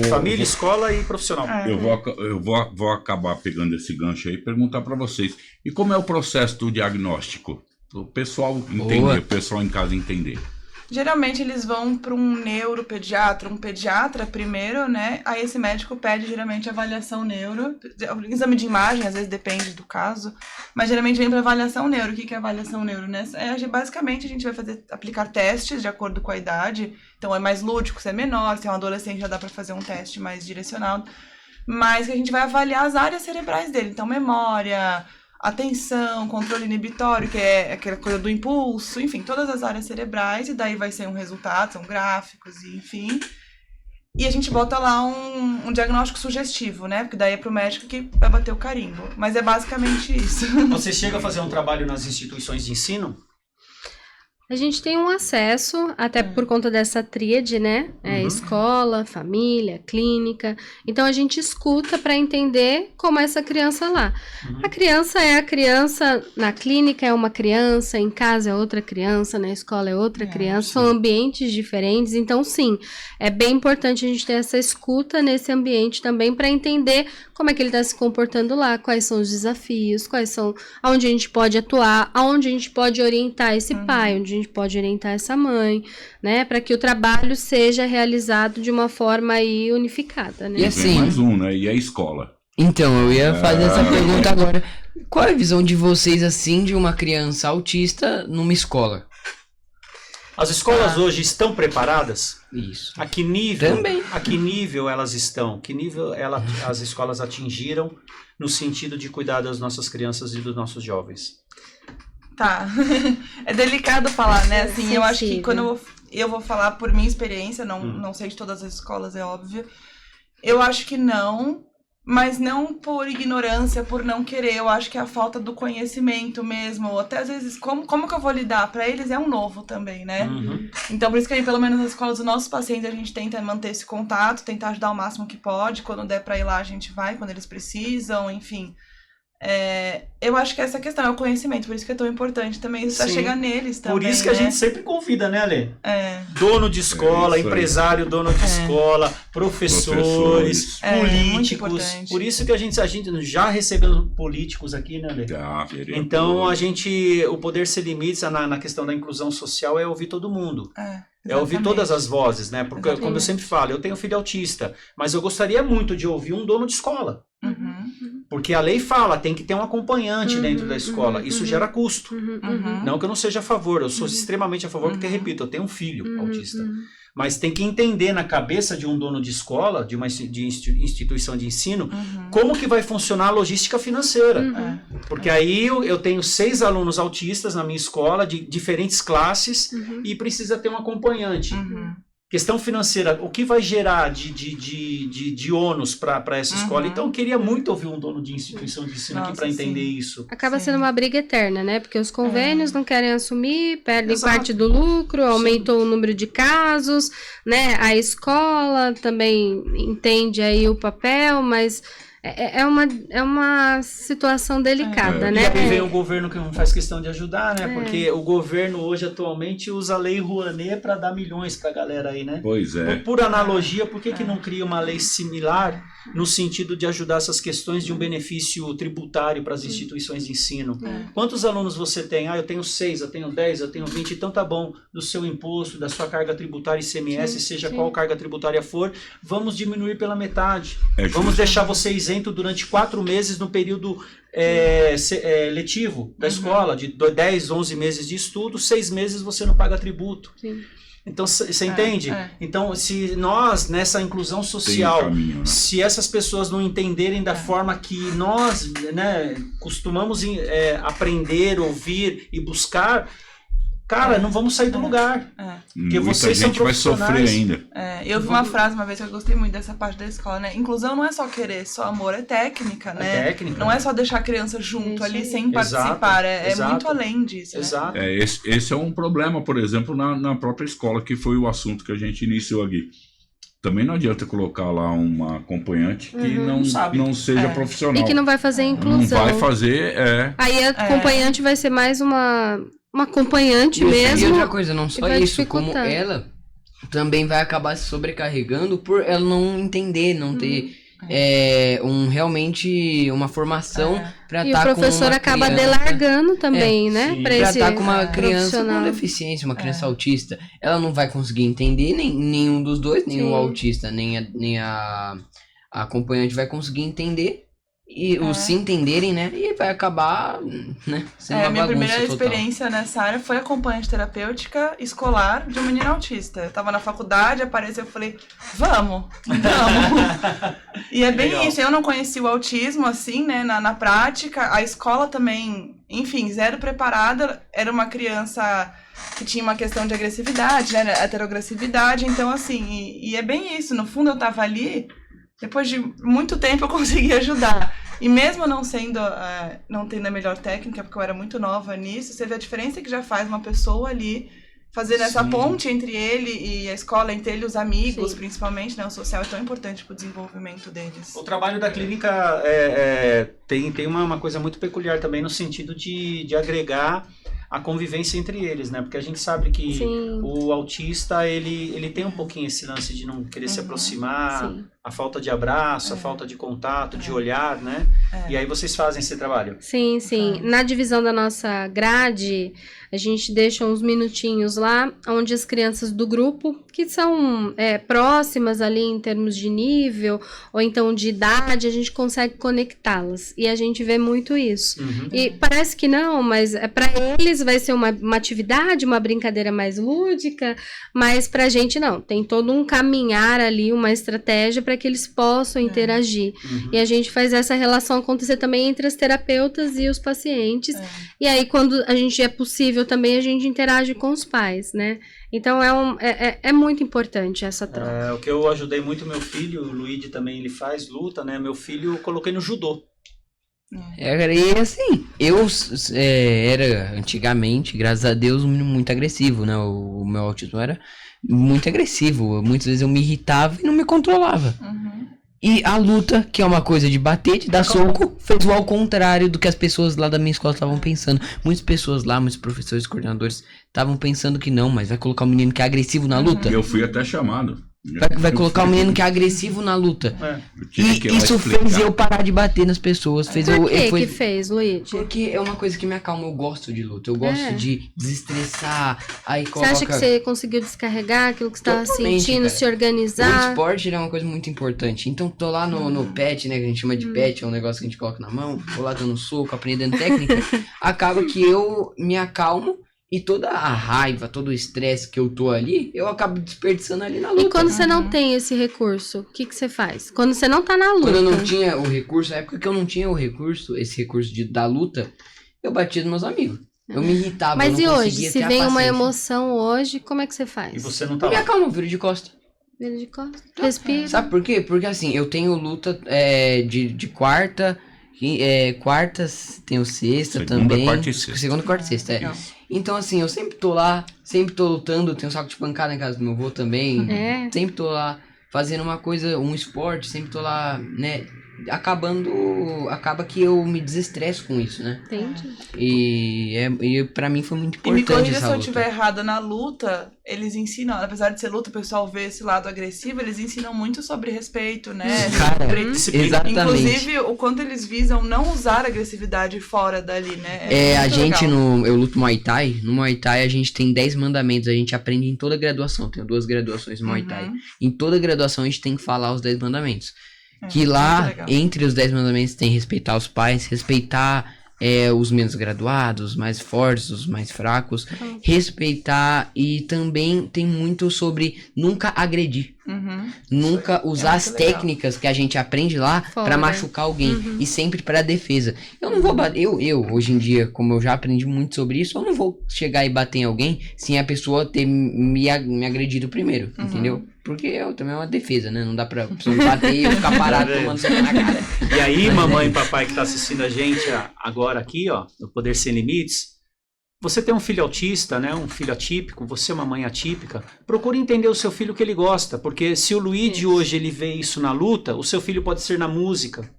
Família, escola e profissional.
Eu vou acabar pegando esse gancho aí e perguntar para vocês. E como é o processo do diagnóstico? O pessoal entender, o pessoal em casa entender.
Geralmente eles vão para um neuropediatra, um pediatra primeiro, né? Aí esse médico pede geralmente avaliação neuro, exame de imagem, às vezes depende do caso, mas geralmente vem para avaliação neuro. O que é avaliação neuro, né? Basicamente a gente vai aplicar testes de acordo com a idade, então é mais lúdico, se é menor, se é um adolescente já dá para fazer um teste mais direcionado, mas que a gente vai avaliar as áreas cerebrais dele, então memória, atenção, controle inibitório, que é aquela coisa do impulso, enfim, todas as áreas cerebrais, e daí vai ser um resultado, são gráficos, enfim. E a gente bota lá um diagnóstico sugestivo, né? Porque daí é pro médico que vai bater o carimbo. Mas é basicamente isso.
Você chega a fazer um trabalho nas instituições de ensino?
A gente tem um acesso, até por conta dessa tríade, né? Escola, família, clínica. Então, a gente escuta para entender como é essa criança lá. A criança é a criança, na clínica é uma criança, em casa é outra criança, na escola é outra criança. São ambientes diferentes. Então, sim, é bem importante a gente ter essa escuta nesse ambiente também para entender como é que ele está se comportando lá, quais são os desafios, aonde a gente pode atuar, aonde a gente pode orientar esse pai, onde a gente pode orientar essa mãe, né, para que o trabalho seja realizado de uma forma aí unificada, né?
E assim,
mais né? E a escola?
Então, eu ia fazer essa pergunta agora. Qual é a visão de vocês, assim, de uma criança autista numa escola?
As escolas hoje estão preparadas?
Isso.
A que nível?
Também.
A que nível elas estão? Que nível as escolas atingiram no sentido de cuidar das nossas crianças e dos nossos jovens?
Tá. É delicado falar, né? Assim, eu acho que quando eu vou falar por minha experiência, não sei de todas as escolas, é óbvio. Eu acho que não, mas não por ignorância, por não querer. Eu acho que é a falta do conhecimento mesmo. Ou até às vezes, como que eu vou lidar? Para eles é um novo também, né? Então, por isso que aí, pelo menos nas escolas dos nossos pacientes, a gente tenta manter esse contato, tentar ajudar o máximo que pode. Quando der para ir lá, a gente vai, quando eles precisam, enfim. Eu acho que essa questão é o conhecimento, por isso que é tão importante também isso chegar neles também.
Por isso que a gente sempre convida, né, Ale? Dono de escola, empresário, dono de escola, professores, políticos. Por isso que a gente já recebeu políticos aqui, né, Ale? Então o poder sem limites na questão da inclusão social é ouvir todo mundo. É ouvir todas as vozes, né? Porque, como eu sempre falo, eu tenho filho autista, mas eu gostaria muito de ouvir um dono de escola. Porque a lei fala, tem que ter um acompanhante dentro da escola. Isso gera custo. Não que eu não seja a favor, eu sou extremamente a favor, porque, repito, eu tenho um filho autista. Mas tem que entender na cabeça de um dono de escola, de uma instituição de ensino, como que vai funcionar a logística financeira. Porque aí eu tenho 6 alunos autistas na minha escola, de diferentes classes, e precisa ter um acompanhante. Questão financeira, o que vai gerar de ônus para essa escola? Então, eu queria muito ouvir um dono de instituição de ensino aqui para entender isso.
Acaba sendo uma briga eterna, né? Porque os convênios não querem assumir, perdem parte do lucro, aumentou o número de casos, né? A escola também entende aí o papel, mas... É uma situação delicada, né?
E aí vem o governo que não faz questão de ajudar, né? Porque o governo hoje, atualmente, usa a Lei Rouanet para dar milhões pra galera aí, né?
Pois é.
Por analogia, por que não cria uma lei similar no sentido de ajudar essas questões de um benefício tributário para as instituições de ensino? Quantos alunos você tem? Eu tenho 6, eu tenho 10, eu tenho 20, então tá bom. Do seu imposto, da sua carga tributária ICMS, seja qual carga tributária for, vamos diminuir pela metade. Vamos deixar você isento durante 4 meses no período letivo da escola, de 10, 11 meses de estudo, 6 meses você não paga tributo. Então, você entende? Então, se nós, nessa inclusão social, se essas pessoas não entenderem da forma que nós, né, costumamos aprender, ouvir e buscar, cara, não vamos sair do lugar. Porque
muita
vocês
gente
são
vai sofrer ainda.
Eu vi uma frase uma vez que eu gostei muito dessa parte da escola, né? Inclusão não é só querer, só amor, é técnica, né?
É técnica.
Não é só deixar a criança junto ali sem participar, é muito além disso,
Exato.
né?
Esse é um problema, por exemplo, na própria escola, que foi o assunto que a gente iniciou aqui. Também não adianta colocar lá uma acompanhante que não seja profissional.
E que não vai fazer inclusão.
Não vai fazer,
Aí a acompanhante vai ser mais uma acompanhante mesmo.
E outra coisa, não só isso, como ela também vai acabar se sobrecarregando por ela não entender, não ter realmente uma formação pra estar com
o professor acaba delargando também, né?
Pra estar com uma criança com deficiência, uma criança autista. Ela não vai conseguir entender, nenhum dos dois, nem o autista, nem a acompanhante vai conseguir entender. E os se entenderem, né? E vai acabar, né? Sendo uma
minha
bagunça
primeira
total.
experiência nessa área foi acompanhante terapêutica escolar de um menino autista. Eu tava na faculdade, apareceu, eu falei, vamos. E é bem isso, eu não conheci o autismo, assim, né, na prática. A escola também, enfim, zero preparada. Era uma criança que tinha uma questão de agressividade, né, heteroagressividade. Então, assim, e é bem isso. No fundo, eu tava ali, depois de muito tempo eu consegui ajudar. E mesmo não tendo a melhor técnica, porque eu era muito nova nisso, você vê a diferença que já faz uma pessoa ali, fazendo essa ponte entre ele e a escola, entre ele e os amigos, principalmente, né? O social é tão importante para o desenvolvimento deles. O
trabalho da clínica tem uma coisa muito peculiar também, no sentido de agregar a convivência entre eles, né? Porque a gente sabe que o autista, ele tem um pouquinho esse lance de não querer se aproximar, a falta de abraço, a falta de contato, de olhar, né? E aí vocês fazem esse trabalho?
Sim. Na divisão da nossa grade, a gente deixa uns minutinhos lá, onde as crianças do grupo, que são próximas ali em termos de nível, ou então de idade, a gente consegue conectá-las. E a gente vê muito isso. E parece que não, mas para eles vai ser uma atividade, uma brincadeira mais lúdica, mas pra gente não. Tem todo um caminhar ali, uma estratégia para que eles possam interagir. E a gente faz essa relação acontecer também entre as terapeutas e os pacientes. E aí, quando a gente é possível também, a gente interage com os pais, né? Então, é muito importante essa troca.
O que eu ajudei muito meu filho, o Luigi também, ele faz luta, né? Meu filho eu coloquei no judô.
E assim, eu era antigamente, graças a Deus, um menino muito agressivo, né? O meu autismo era muito agressivo. Muitas vezes eu me irritava e não me controlava. E a luta, que é uma coisa de bater, de dar soco, fez o ao contrário do que as pessoas lá da minha escola estavam pensando. Muitas pessoas lá, muitos professores, coordenadores, estavam pensando que não, mas vai colocar um menino que é agressivo na luta.
Eu fui até chamado.
Vai colocar um menino que é agressivo na luta. E isso fez eu parar de bater nas pessoas.
Por que fez, Luigi?
Porque é uma coisa que me acalma. Eu gosto de luta. Eu gosto de desestressar. Aí coloca...
Você acha que você conseguiu descarregar aquilo que você estava sentindo, cara. Se organizar?
O esporte é uma coisa muito importante. Então tô lá no pet, né? Que a gente chama de pet. É um negócio que a gente coloca na mão. Tô lá dando soco, aprendendo técnica. Acaba que eu me acalmo. E toda a raiva, todo o estresse que eu tô ali, eu acabo desperdiçando ali na luta.
E quando você não tem esse recurso, o que você faz? Quando você não tá na luta.
Quando eu não tinha o recurso, na época que eu não tinha o recurso, esse recurso da luta, eu batia nos meus amigos. Eu me irritava,
mas
eu não conseguia.
Mas e hoje? Se vem uma emoção hoje, como é que você faz?
E você não tá
lá? Eu me acalmo, viro de costa.
Viro de costa? Respira.
Sabe por quê? Porque assim, eu tenho luta de quarta, quartas, tenho sexta também. Segunda, quarta e sexta, Então, assim, eu sempre tô lá, sempre tô lutando, tenho um saco de pancada em casa do meu avô também. Sempre tô lá fazendo uma coisa, um esporte, sempre tô lá, né? Acaba que eu me desestresso com isso, né?
Entendi.
E pra mim foi muito importante.
E me corrija se eu estiver errada, na luta, eles ensinam, apesar de ser luta, o pessoal vê esse lado agressivo, eles ensinam muito sobre respeito, né?
Cara, exatamente.
Inclusive, o quanto eles visam não usar agressividade fora dali, né?
A gente, eu luto Muay Thai, no Muay Thai a gente tem 10 mandamentos, a gente aprende em toda graduação, tenho 2 graduações no Muay Thai. Em toda graduação a gente tem que falar os 10 mandamentos. Que lá, entre os 10 mandamentos, tem respeitar os pais, respeitar os menos graduados, os mais fortes, os mais fracos, respeitar, e também tem muito sobre nunca agredir. Nunca usar as técnicas que a gente aprende lá pra machucar alguém, e sempre pra defesa. Eu não vou bater, eu hoje em dia, como eu já aprendi muito sobre isso, eu não vou chegar e bater em alguém sem a pessoa ter me agredido primeiro, entendeu? Porque também é uma defesa, né? Não dá pra pessoa bater e eu ficar parado tomando soco na cara.
E aí, mamãe e papai que tá assistindo a gente agora aqui, ó, no Poder Sem Limites, você tem um filho autista, né? Um filho atípico, você é uma mãe atípica, procure entender o seu filho que ele gosta, porque se o Luigi hoje ele vê isso na luta, o seu filho pode ser na música.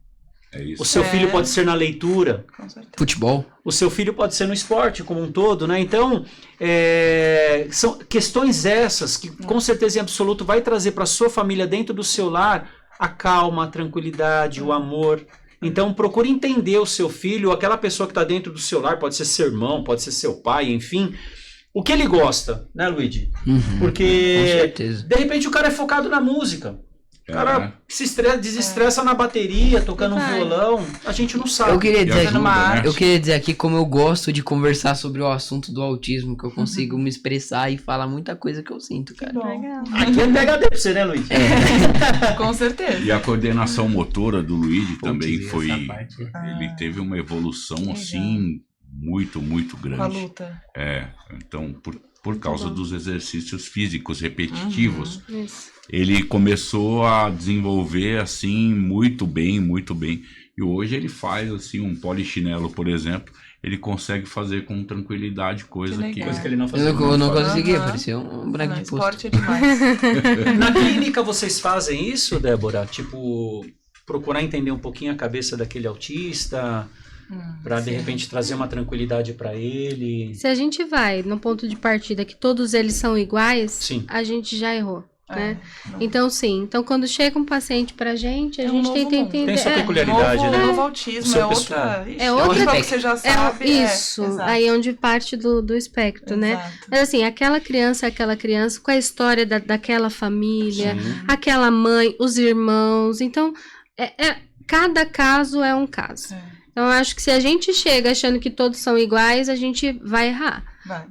O seu filho pode ser na leitura,
futebol.
O seu filho pode ser no esporte como um todo, né? Então, são questões essas que com certeza em absoluto vai trazer para sua família dentro do seu lar a calma, a tranquilidade, o amor. Então, procure entender o seu filho, aquela pessoa que está dentro do seu lar, pode ser seu irmão, pode ser seu pai, enfim, o que ele gosta, né, Luigi? Porque,
com certeza.
De repente, o cara é focado na música. O cara se desestressa na bateria, tocando um violão, a gente não sabe.
Eu queria dizer aqui como eu gosto de conversar sobre o assunto do autismo, que eu consigo me expressar e falar muita coisa que eu sinto, cara.
Legal.
Aqui é PhD pra você, né, Luigi?
Com certeza.
E a coordenação motora do Luigi também foi... Ele teve uma evolução, assim, muito, muito grande.
Com a luta.
Então, por causa dos exercícios físicos repetitivos, ele começou a desenvolver, assim, muito bem, muito bem. E hoje ele faz, assim, um polichinelo, por exemplo, ele consegue fazer com tranquilidade, coisa que
ele não fazia.
Eu não conseguia, parecia um boneco de posto.
Esporte é demais.
Na clínica vocês fazem isso, Débora? Tipo, procurar entender um pouquinho a cabeça daquele autista... Pra de repente trazer uma tranquilidade pra ele.
Se a gente vai no ponto de partida que todos eles são iguais, a gente já errou, né? Então então quando chega um paciente pra gente, a gente tenta entender.
Tem sua peculiaridade, né?
Novo autismo, outra
que
você já sabe.
Aí é onde parte do espectro, né? Mas assim, aquela criança com a história daquela família, aquela mãe, os irmãos, então cada caso é um caso. Então, eu acho que se a gente chega achando que todos são iguais, a gente vai errar,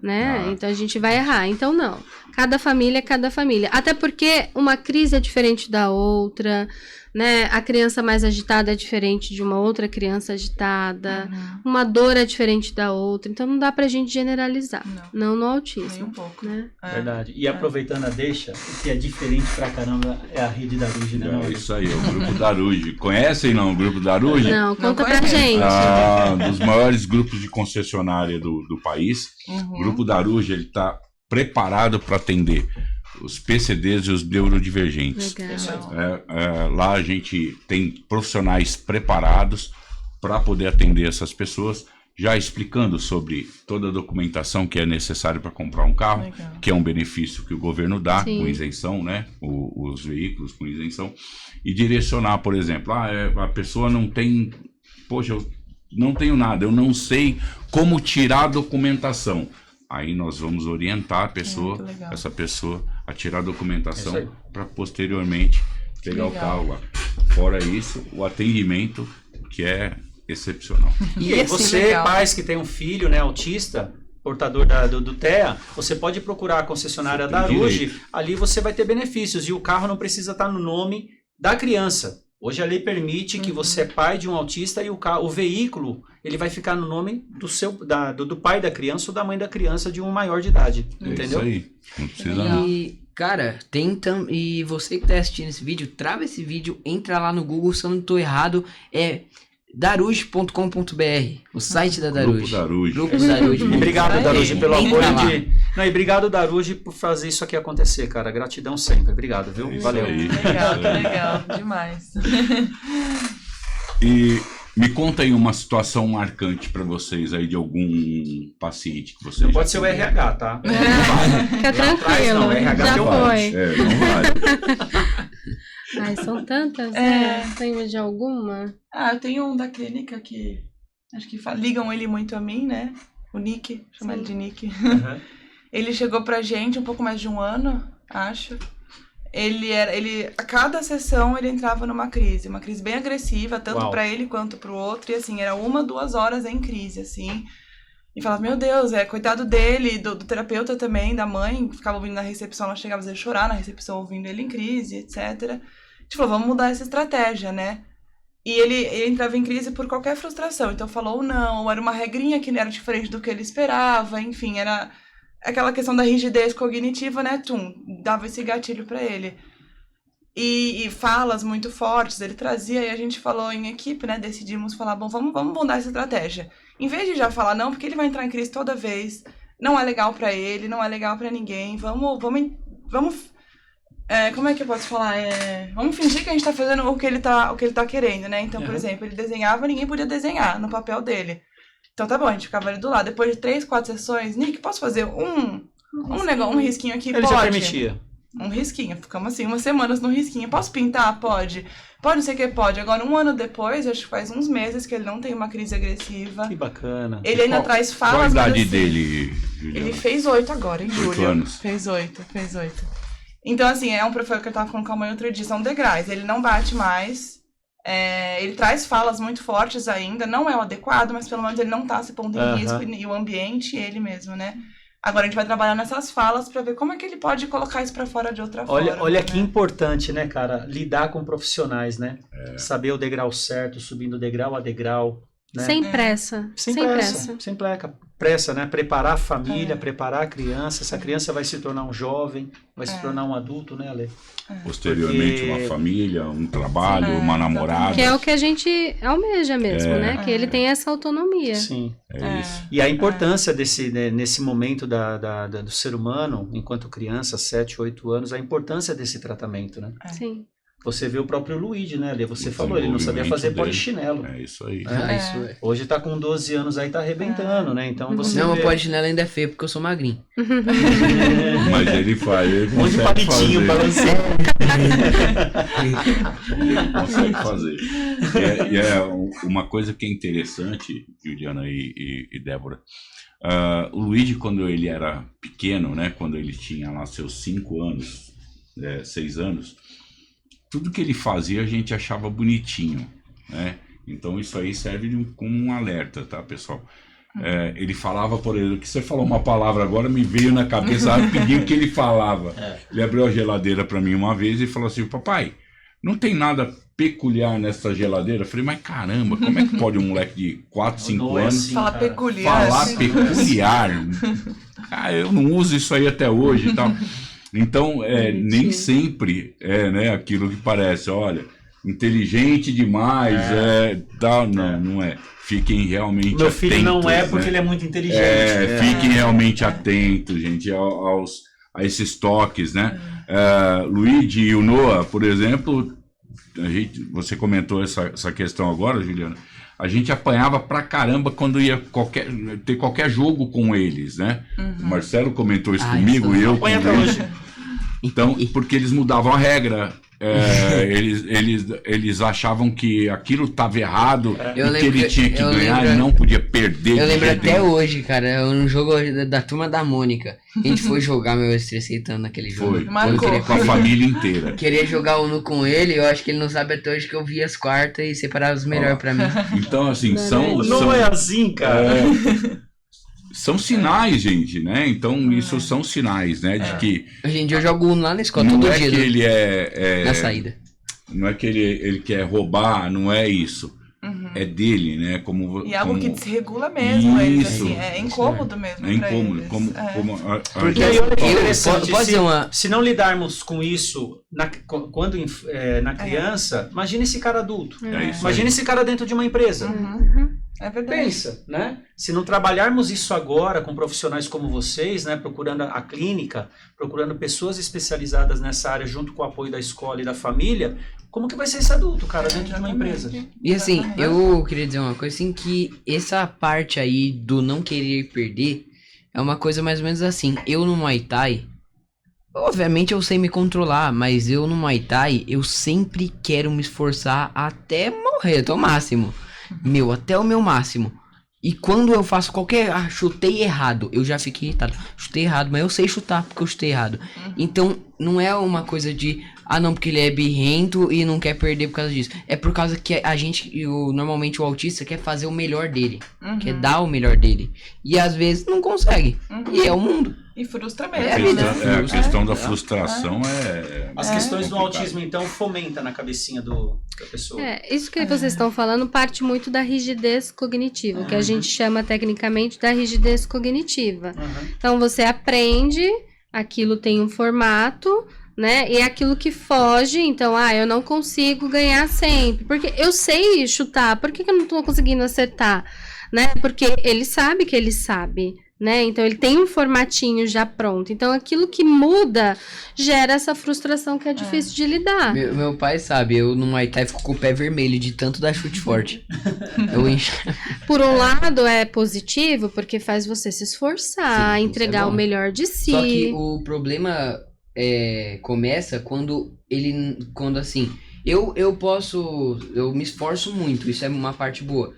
né? Então, a gente vai errar. Então, não. Cada família é cada família. Até porque uma crise é diferente da outra, né? A criança mais agitada é diferente de uma outra criança agitada. Uma dor é diferente da outra. Então, não dá pra gente generalizar. Não no autismo. Nem
um pouco.
Né?
Verdade. E aproveitando a deixa, o que é diferente pra caramba é a rede Daruge, né?
É isso aí, é o Grupo Daruge. Conhecem, não, o Grupo Daruge?
Não, conta pra gente.
Dos maiores grupos de concessionária do país. O Grupo Daruge, ele tá preparado para atender os PCDs e os neurodivergentes. Lá a gente tem profissionais preparados para poder atender essas pessoas já explicando sobre toda a documentação que é necessária para comprar um carro,
Legal.
que é um benefício que o governo dá
Sim.
com isenção, né? Os veículos com isenção. E direcionar, por exemplo, a pessoa não tem... Poxa, eu não tenho nada, eu não sei como tirar a documentação. Aí nós vamos orientar a pessoa,
Muito legal.
essa pessoa a tirar a
Isso aí.
documentação para posteriormente pegar o
Legal.
carro lá. Fora isso, o atendimento que é excepcional.
E aí,
assim,
você,
legal.
pais que tem um filho, né, autista, portador do TEA, você pode procurar a concessionária
Você
da
tem
Aruge,
direito.
ali você vai ter benefícios, e o carro não precisa estar no nome da criança. Hoje a lei permite que você é pai de um autista e o veículo, ele vai ficar no nome do pai da criança ou da mãe da criança de um maior de idade,
É isso
entendeu?
aí. Não precisa
Legal.
não.
E, cara, e você que tá assistindo esse vídeo, trava esse vídeo, entra lá no Google, se eu não tô errado, é daruge.com.br, o site da
Grupo
Daruge.
Daruge.
Grupo Daruge.
E obrigado,
Aí,
Daruge, pelo
entra
apoio
lá.
Não, e obrigado, Daruge, por fazer isso aqui acontecer, cara. Gratidão sempre. Obrigado, viu?
É isso
Valeu.
aí.
Legal, que legal. Demais.
E me conta aí uma situação marcante para vocês aí de algum paciente que vocês
Não
já
pode ser o
tiveram.
RH, tá?
Fica
atrás,
tranquilo,
não, RH
já
deu
foi.
É, não vale.
Ai, são tantas,
É.
né? Tem de alguma?
Eu tenho um da clínica que acho que ligam ele muito a mim, né? O Nick, chama
Sim.
ele de Nick.
Uhum.
Ele chegou pra gente um pouco mais de um ano, acho. A cada sessão ele entrava numa crise bem agressiva, tanto
Uau.
pra ele quanto pro outro, e assim, era 1-2 horas em crise, assim. E falava, meu Deus, coitado dele, do terapeuta também, da mãe, que ficava ouvindo na recepção, ela chegava a fazer chorar na recepção, ouvindo ele em crise, etc. A gente falou, vamos mudar essa estratégia, né? E ele entrava em crise por qualquer frustração, então falou não, era uma regrinha que era diferente do que ele esperava, enfim, era aquela questão da rigidez cognitiva, né, dava esse gatilho pra ele. E falas muito fortes, ele trazia, e a gente falou em equipe, né, decidimos falar, bom, vamos mudar essa estratégia. Em vez de já falar não, porque ele vai entrar em crise toda vez, não é legal pra ele, não é legal pra ninguém, vamos como é que eu posso falar? Vamos fingir que a gente tá fazendo o que ele tá querendo, né? Então, por
Uhum.
exemplo, ele desenhava, ninguém podia desenhar no papel dele. Então tá bom, a gente ficava ali do lado. Depois de 3, 4 sessões, Nick, posso fazer um risquinho aqui?
Ele
Pode.
já permitia.
Um risquinho, ficamos assim, umas semanas no risquinho. Posso pintar? Pode. Pode, não sei o que pode. Agora, 1 ano depois, acho que faz uns meses que ele não tem uma crise agressiva.
Que bacana.
Ele ainda traz
Qual a
falas, mas
idade
assim,
dele, Juliana?
ele fez 8 agora, em
8
julho.
anos.
Fez 8. Então, assim, foi o que eu tava falando com a mãe outro dia, são degraus. Ele não bate mais. Ele traz falas muito fortes ainda. Não é o adequado, mas pelo menos ele não tá se pondo em risco. E o ambiente, ele mesmo, né? Agora a gente vai trabalhar nessas falas pra ver como é que ele pode colocar isso pra fora de outra forma.
Olha
né?
que importante, né, cara? Lidar com profissionais, né? Saber o degrau certo, subindo degrau a degrau. Né?
Sem pressa.
Sem pressa, né? Preparar a família, preparar a criança. Essa criança vai se tornar um jovem, vai se tornar um adulto, né, Ale?
Posteriormente,
Porque-
uma família, um trabalho, uma namorada.
Que é o que a gente almeja mesmo, né? Que ele tem essa autonomia.
Sim.
É isso.
E a importância nesse momento do ser humano, enquanto criança, 7, 8 anos, a importância desse tratamento, né?
Sim.
Você vê o próprio Luigi, né, Ale? Você
O
falou, ele não sabia fazer
desenvolvimento
polichinelo.
É isso aí.
Isso é.
Hoje tá com 12 anos aí, tá arrebentando, né? Então você
Não, o
vê...
pó de chinelo ainda é feio, porque eu sou magrinho.
Mas ele faz, ele
Um monte de
consegue
palitinho
fazer.
balançando.
Ele consegue fazer. E é uma coisa que é interessante, Juliana e Débora. O Luigi, quando ele era pequeno, né? Quando ele tinha lá seus 5 anos, 6 anos, tudo que ele fazia a gente achava bonitinho, né? Então isso aí serve como um alerta, tá, pessoal? Ele falava, por exemplo, que você falou uma palavra agora, me veio na cabeça rapidinho o que ele falava. Ele abriu a geladeira para mim uma vez e falou assim: papai, não tem nada peculiar nessa geladeira? Eu falei, mas caramba, como é que pode um moleque de 4, 5
Não é
anos
assim,
Fala
cara.
peculiar.
falar
assim.
peculiar? Eu não uso isso aí até hoje e tal. Então, nem sempre é, né, aquilo que parece. Olha, inteligente demais, tal. Não é. Fiquem realmente
Meu
atentos.
filho não é porque
né?
ele é muito inteligente.
Fiquem realmente atentos, gente, a esses toques, né? Luigi e o Noah, por exemplo, você comentou essa questão agora, Juliana. A gente apanhava pra caramba quando ia ter qualquer jogo com eles, né? O Marcelo comentou isso comigo e eu com ele. Então, porque eles mudavam a regra. Eles achavam que aquilo estava errado e que ele tinha que ganhar e não podia perder.
Eu lembro até hoje, cara, um jogo da Turma da Mônica. A gente foi jogar, eu estressei tanto naquele jogo.
Foi, com a família inteira.
Queria jogar Uno com ele, eu acho que ele não sabe até hoje que eu vi as quartas e separava os melhores pra mim.
Então, assim,
Não é assim, cara.
São sinais, gente, né? Então, isso são sinais, né? De que...
Hoje em dia eu jogo Uno lá na escola todo dia.
Não é que ele
na saída.
Não é que ele quer roubar, não é isso. É dele, né?
E algo que desregula mesmo eles, assim. É incômodo mesmo.
É incômodo.
Porque
se não lidarmos com isso quando na criança, imagina esse cara adulto. Imagina esse cara dentro de uma empresa.
É verdade.
Pensa, né? Se não trabalharmos isso agora com profissionais como vocês, né? Procurando a clínica, procurando pessoas especializadas nessa área junto com o apoio da escola e da família, como que vai ser esse adulto, cara, dentro de uma empresa?
E assim, eu queria dizer uma coisa assim, que essa parte aí do não querer perder é uma coisa mais ou menos assim. Eu no Muay Thai, obviamente eu sei me controlar, mas eu no Muay Thai, eu sempre quero me esforçar até morrer, até o máximo. Até o meu máximo. E quando eu faço qualquer... chutei errado, eu já fiquei irritado. Chutei errado, mas eu sei chutar porque eu chutei errado. Então, não é uma coisa de... não, porque ele é birrento e não quer perder por causa disso. É por causa que a gente, normalmente o autista, quer fazer o melhor dele. Quer dar o melhor dele. E às vezes não consegue. E é o mundo.
E frustra mesmo.
A questão da frustração
As questões do autismo, então, fomenta na cabecinha da pessoa.
Isso que vocês estão falando parte muito da rigidez cognitiva, que a gente chama tecnicamente da rigidez cognitiva. Então, você aprende, aquilo tem um formato, né? E é aquilo que foge, então, eu não consigo ganhar sempre. Porque eu sei chutar, por que eu não tô conseguindo acertar? Né? Porque ele sabe que ele sabe. Né? Então ele tem um formatinho já pronto. Então aquilo que muda gera essa frustração que é difícil de lidar.
Meu pai sabe, eu no Muay Thai fico com o pé vermelho de tanto dar chute forte.
Por um lado é positivo porque faz você se esforçar, entregar o melhor de si.
Só que o problema começa quando assim, eu me esforço muito, isso é uma parte boa.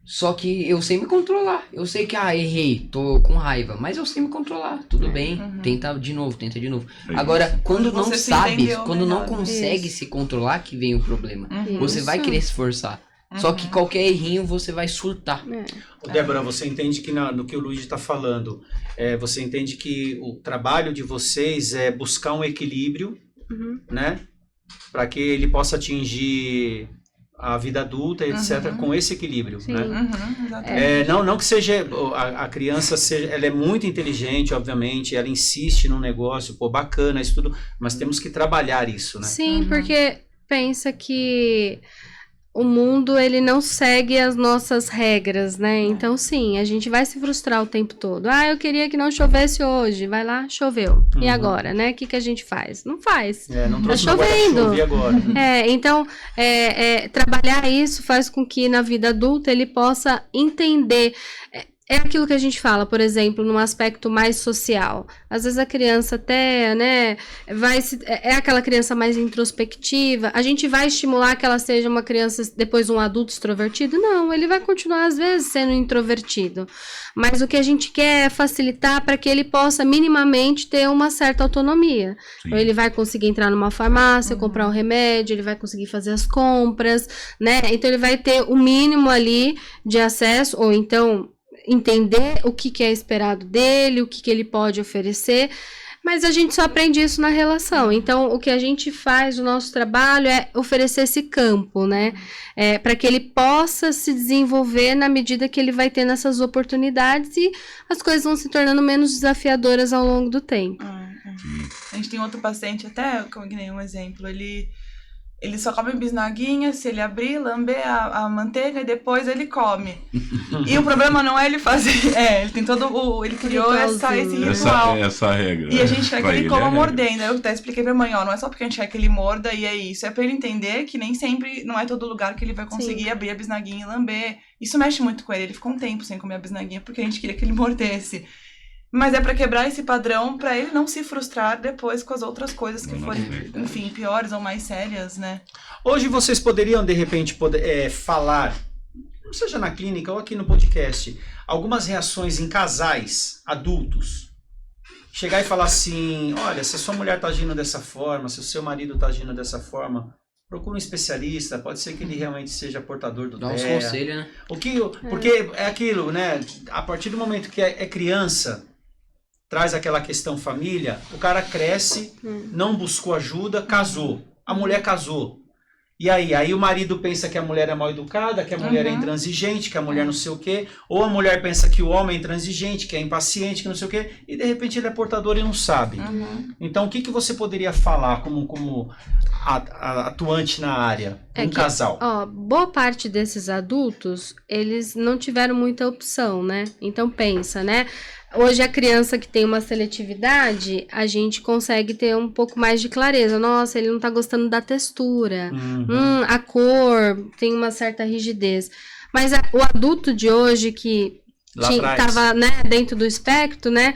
Só que eu sei me controlar. Eu sei que, errei, tô com raiva. Mas eu sei me controlar, tudo bem. Tenta de novo. Agora, quando não sabe, quando não consegue se controlar, que vem o problema. Você vai querer se esforçar. Só que qualquer errinho, você vai surtar.
Débora, você entende que no que o Luigi está falando, você entende que o trabalho de vocês é buscar um equilíbrio, né? Para que ele possa atingir... a vida adulta, etc., com esse equilíbrio, né? Não que seja... A criança ela é muito inteligente, obviamente, ela insiste no negócio, bacana, isso tudo, mas temos que trabalhar isso, né?
Sim, porque pensa que o mundo, ele não segue as nossas regras, né? Então, sim, a gente vai se frustrar o tempo todo. Eu queria que não chovesse hoje. Vai lá, choveu. E agora, né? O que a gente faz? Não faz.
Não trouxe
tá chovendo.
Agora.
Então, trabalhar isso faz com que na vida adulta ele possa entender... É aquilo que a gente fala, por exemplo, num aspecto mais social. Às vezes a criança até, né, é aquela criança mais introspectiva. A gente vai estimular que ela seja uma criança, depois um adulto extrovertido? Não, ele vai continuar às vezes sendo introvertido. Mas o que a gente quer é facilitar para que ele possa minimamente ter uma certa autonomia. Então, ele vai conseguir entrar numa farmácia, comprar um remédio, ele vai conseguir fazer as compras, né? Então ele vai ter o mínimo ali de acesso, ou então... entender o que é esperado dele, o que ele pode oferecer, mas a gente só aprende isso na relação. Então, o que a gente faz, o nosso trabalho é oferecer esse campo, né? Para que ele possa se desenvolver na medida que ele vai tendo essas oportunidades e as coisas vão se tornando menos desafiadoras ao longo do tempo.
A gente tem outro paciente, até como que nem um exemplo, ele ele só come bisnaguinha se ele abrir, lamber a manteiga e depois ele come. E o problema não é ele fazer... ele tem todo ele criou esse ritual.
Essa regra.
E a gente quer que ele coma mordendo. Eu até expliquei pra mãe, não é só porque a gente quer que ele morda e é isso. É pra ele entender que nem sempre, não é todo lugar que ele vai conseguir abrir a bisnaguinha e lamber. Isso mexe muito com ele. Ele ficou um tempo sem comer a bisnaguinha porque a gente queria que ele mordesse. Mas é pra quebrar esse padrão, pra ele não se frustrar depois com as outras coisas que forem, enfim, piores ou mais sérias, né?
Hoje vocês poderiam, de repente, falar, não seja na clínica ou aqui no podcast, algumas reações em casais adultos. Chegar e falar assim, olha, se a sua mulher tá agindo dessa forma, se o seu marido tá agindo dessa forma, procura um especialista, pode ser que ele realmente seja portador do
DEA. Dá uns conselhos, né?
Porque é aquilo, né? A partir do momento que é criança... traz aquela questão família, o cara cresce, não buscou ajuda, casou. A mulher casou. E aí o marido pensa que a mulher é mal educada, que a mulher é intransigente, que a mulher não sei o quê, ou a mulher pensa que o homem é intransigente, que é impaciente, que não sei o quê, e de repente ele é portador e não sabe. Então o que você poderia falar como atuante na área, casal?
Boa parte desses adultos, eles não tiveram muita opção, né? Então pensa, né? Hoje a criança que tem uma seletividade, a gente consegue ter um pouco mais de clareza. Nossa, ele não tá gostando da textura. A cor tem uma certa rigidez. Mas o adulto de hoje que estava, né, dentro do espectro, né?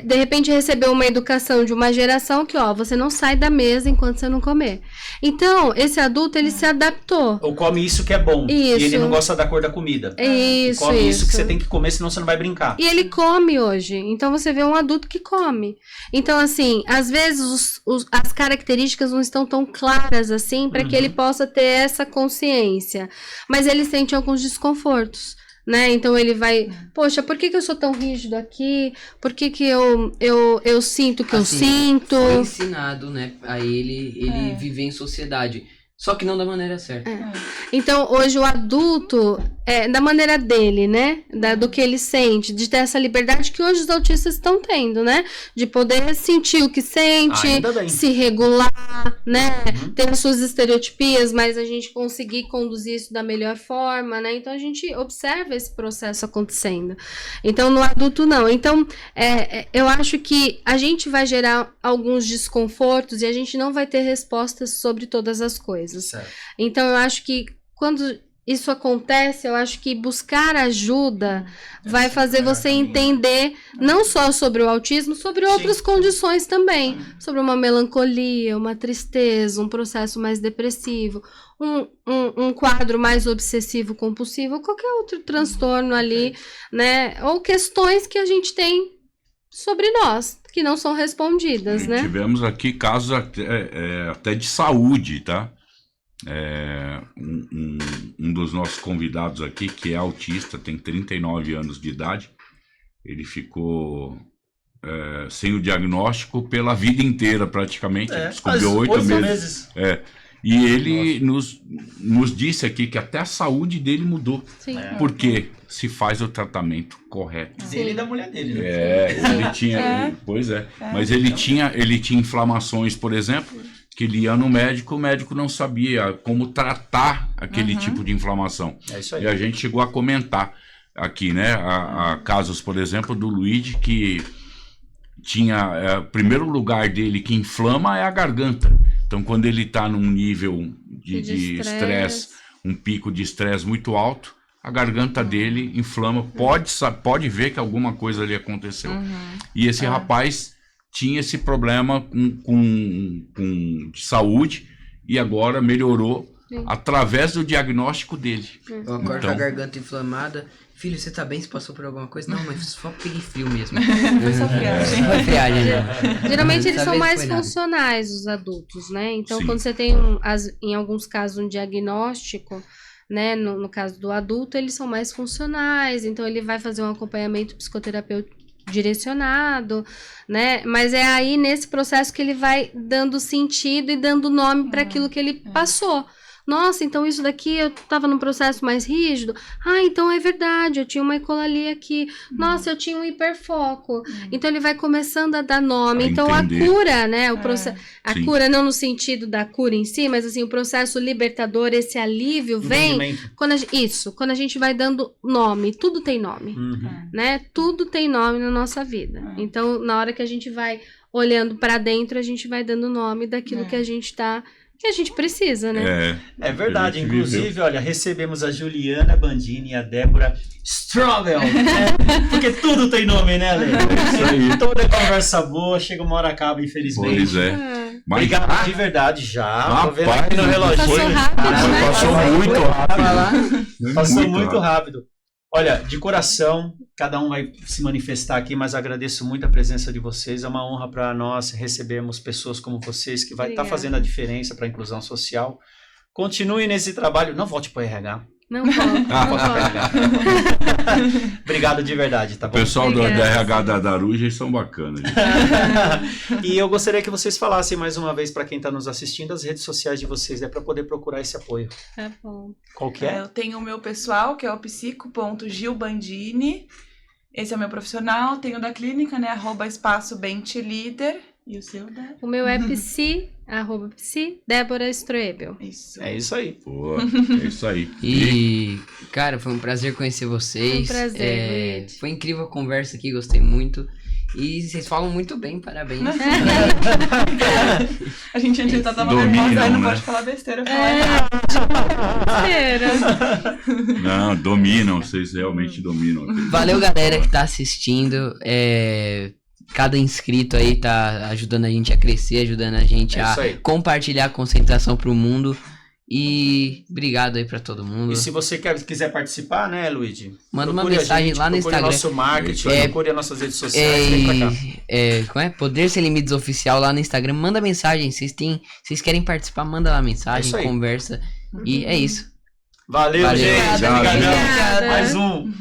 De repente recebeu uma educação de uma geração que, você não sai da mesa enquanto você não comer. Então, esse adulto, ele se adaptou.
Ou come isso que é bom.
Isso.
E ele não gosta da cor da comida.
Isso,
come isso que você tem que comer, senão você não vai brincar.
E ele come hoje. Então, você vê um adulto que come. Então, assim, às vezes as características não estão tão claras assim para que ele possa ter essa consciência. Mas ele sente alguns desconfortos. Né? Então ele vai, poxa, por que eu sou tão rígido aqui? Por que eu sinto o que eu sinto?
Foi ensinado, né, a ele viver em sociedade. Só que não da maneira certa.
Então, hoje o adulto, da maneira dele, né? Do que ele sente, de ter essa liberdade que hoje os autistas estão tendo, né? De poder sentir o que sente, se regular, né? Ter as suas estereotipias, mas a gente conseguir conduzir isso da melhor forma, né? Então, a gente observa esse processo acontecendo. Então, no adulto, não. Então, eu acho que a gente vai gerar alguns desconfortos e a gente não vai ter respostas sobre todas as coisas.
Certo.
Então, eu acho que quando isso acontece, eu acho que buscar ajuda vai fazer você entender não só sobre o autismo, sobre outras condições também. Sobre uma melancolia, uma tristeza, um processo mais depressivo, um quadro mais obsessivo compulsivo, qualquer outro transtorno ali, né? Ou questões que a gente tem sobre nós, que não são respondidas, né?
Tivemos aqui casos até de saúde, tá? Um dos nossos convidados aqui, que é autista, tem 39 anos de idade, ele ficou sem o diagnóstico pela vida inteira praticamente, descobriu 8 meses. E ele nos disse aqui que até a saúde dele mudou. Sim. Porque se faz o tratamento correto.
Dele e da mulher dele, né?
Ele tinha... Pois é. Mas ele tinha inflamações, por exemplo, que ele ia no médico, o médico não sabia como tratar aquele tipo de inflamação. É isso aí. E a gente chegou a comentar aqui, né? Há casos, por exemplo, do Luigi, que tinha... primeiro lugar dele que inflama é a garganta. Então, quando ele está num nível de estresse, um pico de estresse muito alto, a garganta dele inflama. Pode ver que alguma coisa ali aconteceu. E esse rapaz tinha esse problema de saúde e agora melhorou através do diagnóstico dele.
Eu acordo com a garganta inflamada. Filho, você tá bem? Você passou por alguma coisa? Não, mas só peguei frio mesmo.
Foi só friagem.
Geralmente eles são mais funcionais, os adultos, né? Então, quando você tem, em alguns casos, um diagnóstico, né? No caso do adulto, eles são mais funcionais. Então, ele vai fazer um acompanhamento psicoterapêutico direcionado, né? Mas é aí, nesse processo, que ele vai dando sentido e dando nome para aquilo que ele passou. Nossa, então isso daqui eu tava num processo mais rígido. Ah, então é verdade, eu tinha uma ecolalia aqui. Nossa, eu tinha um hiperfoco. Então ele vai começando a dar nome.
A
então
entender.
a cura, né? O processo, a
Sim.
cura não no sentido da cura em si, mas assim, o processo libertador, esse alívio vem
Entendimento.
quando a gente vai dando nome. Tudo tem nome, né? Tudo tem nome na nossa vida. Então, na hora que a gente vai olhando pra dentro, a gente vai dando nome daquilo que a gente precisa, né?
É verdade,
A gente
inclusive, olha, recebemos a Juliana Bandini e a Débora Strobel, né? Porque tudo tem nome, né, Lê?
isso aí.
Toda conversa boa, chega uma hora acaba, infelizmente.
Pois é. Mas
Obrigado de verdade, já. Tô vendo
Rapaz,
aqui no relógio.
Passou rápido, né?
Passou
Vai
muito rápido.
Passou muito rápido. Olha, de coração, cada um vai se manifestar aqui, mas agradeço muito a presença de vocês. É uma honra para nós recebermos pessoas como vocês que vai estar
Obrigada.
fazendo a diferença para a inclusão social. Continue nesse trabalho. Não volte para o RH.
Não pode.
Ah,
Não pode.
Obrigado de verdade, tá
O
bom?
pessoal da
Obrigada.
RH da Daruja, eles são bacanas. Gente.
E eu gostaria que vocês falassem mais uma vez para quem está nos assistindo as redes sociais de vocês, para poder procurar esse apoio.
Tá bom.
Qual que é?
Eu tenho o meu pessoal, que é o psico.gilbandini. Esse é o meu profissional. Tenho o da clínica, né? @espaço_bentilider. E o seu, Débora?
O meu é psi, @ Débora Stroebel.
Isso.
É isso aí.
Pô, é isso aí.
E, cara, foi um prazer conhecer vocês.
Foi um prazer, Luiz.
Foi incrível a conversa aqui, gostei muito. E vocês falam muito bem, parabéns.
A gente antes tava
Dominam,
nervosa, aí não
né?
pode falar besteira. Falar
Não, dominam, vocês realmente dominam.
Valeu, galera que tá assistindo. Cada inscrito aí tá ajudando a gente a crescer, ajudando a gente
É
a
isso aí.
compartilhar a concentração pro mundo. E obrigado aí pra todo mundo.
E se você quiser participar, né, Luigi?
Manda uma
Procure a
mensagem lá no
procure
Instagram.
o nosso marketing,
É,
procure as nossas redes sociais, vem pra cá.
Como é? Poder Sem Limites Oficial lá no Instagram. Manda mensagem. Vocês querem participar, manda lá mensagem,
isso aí.
conversa. E é isso.
Valeu,
Valeu.
gente.
Obrigada,
Obrigadão.
obrigada.
Mais um.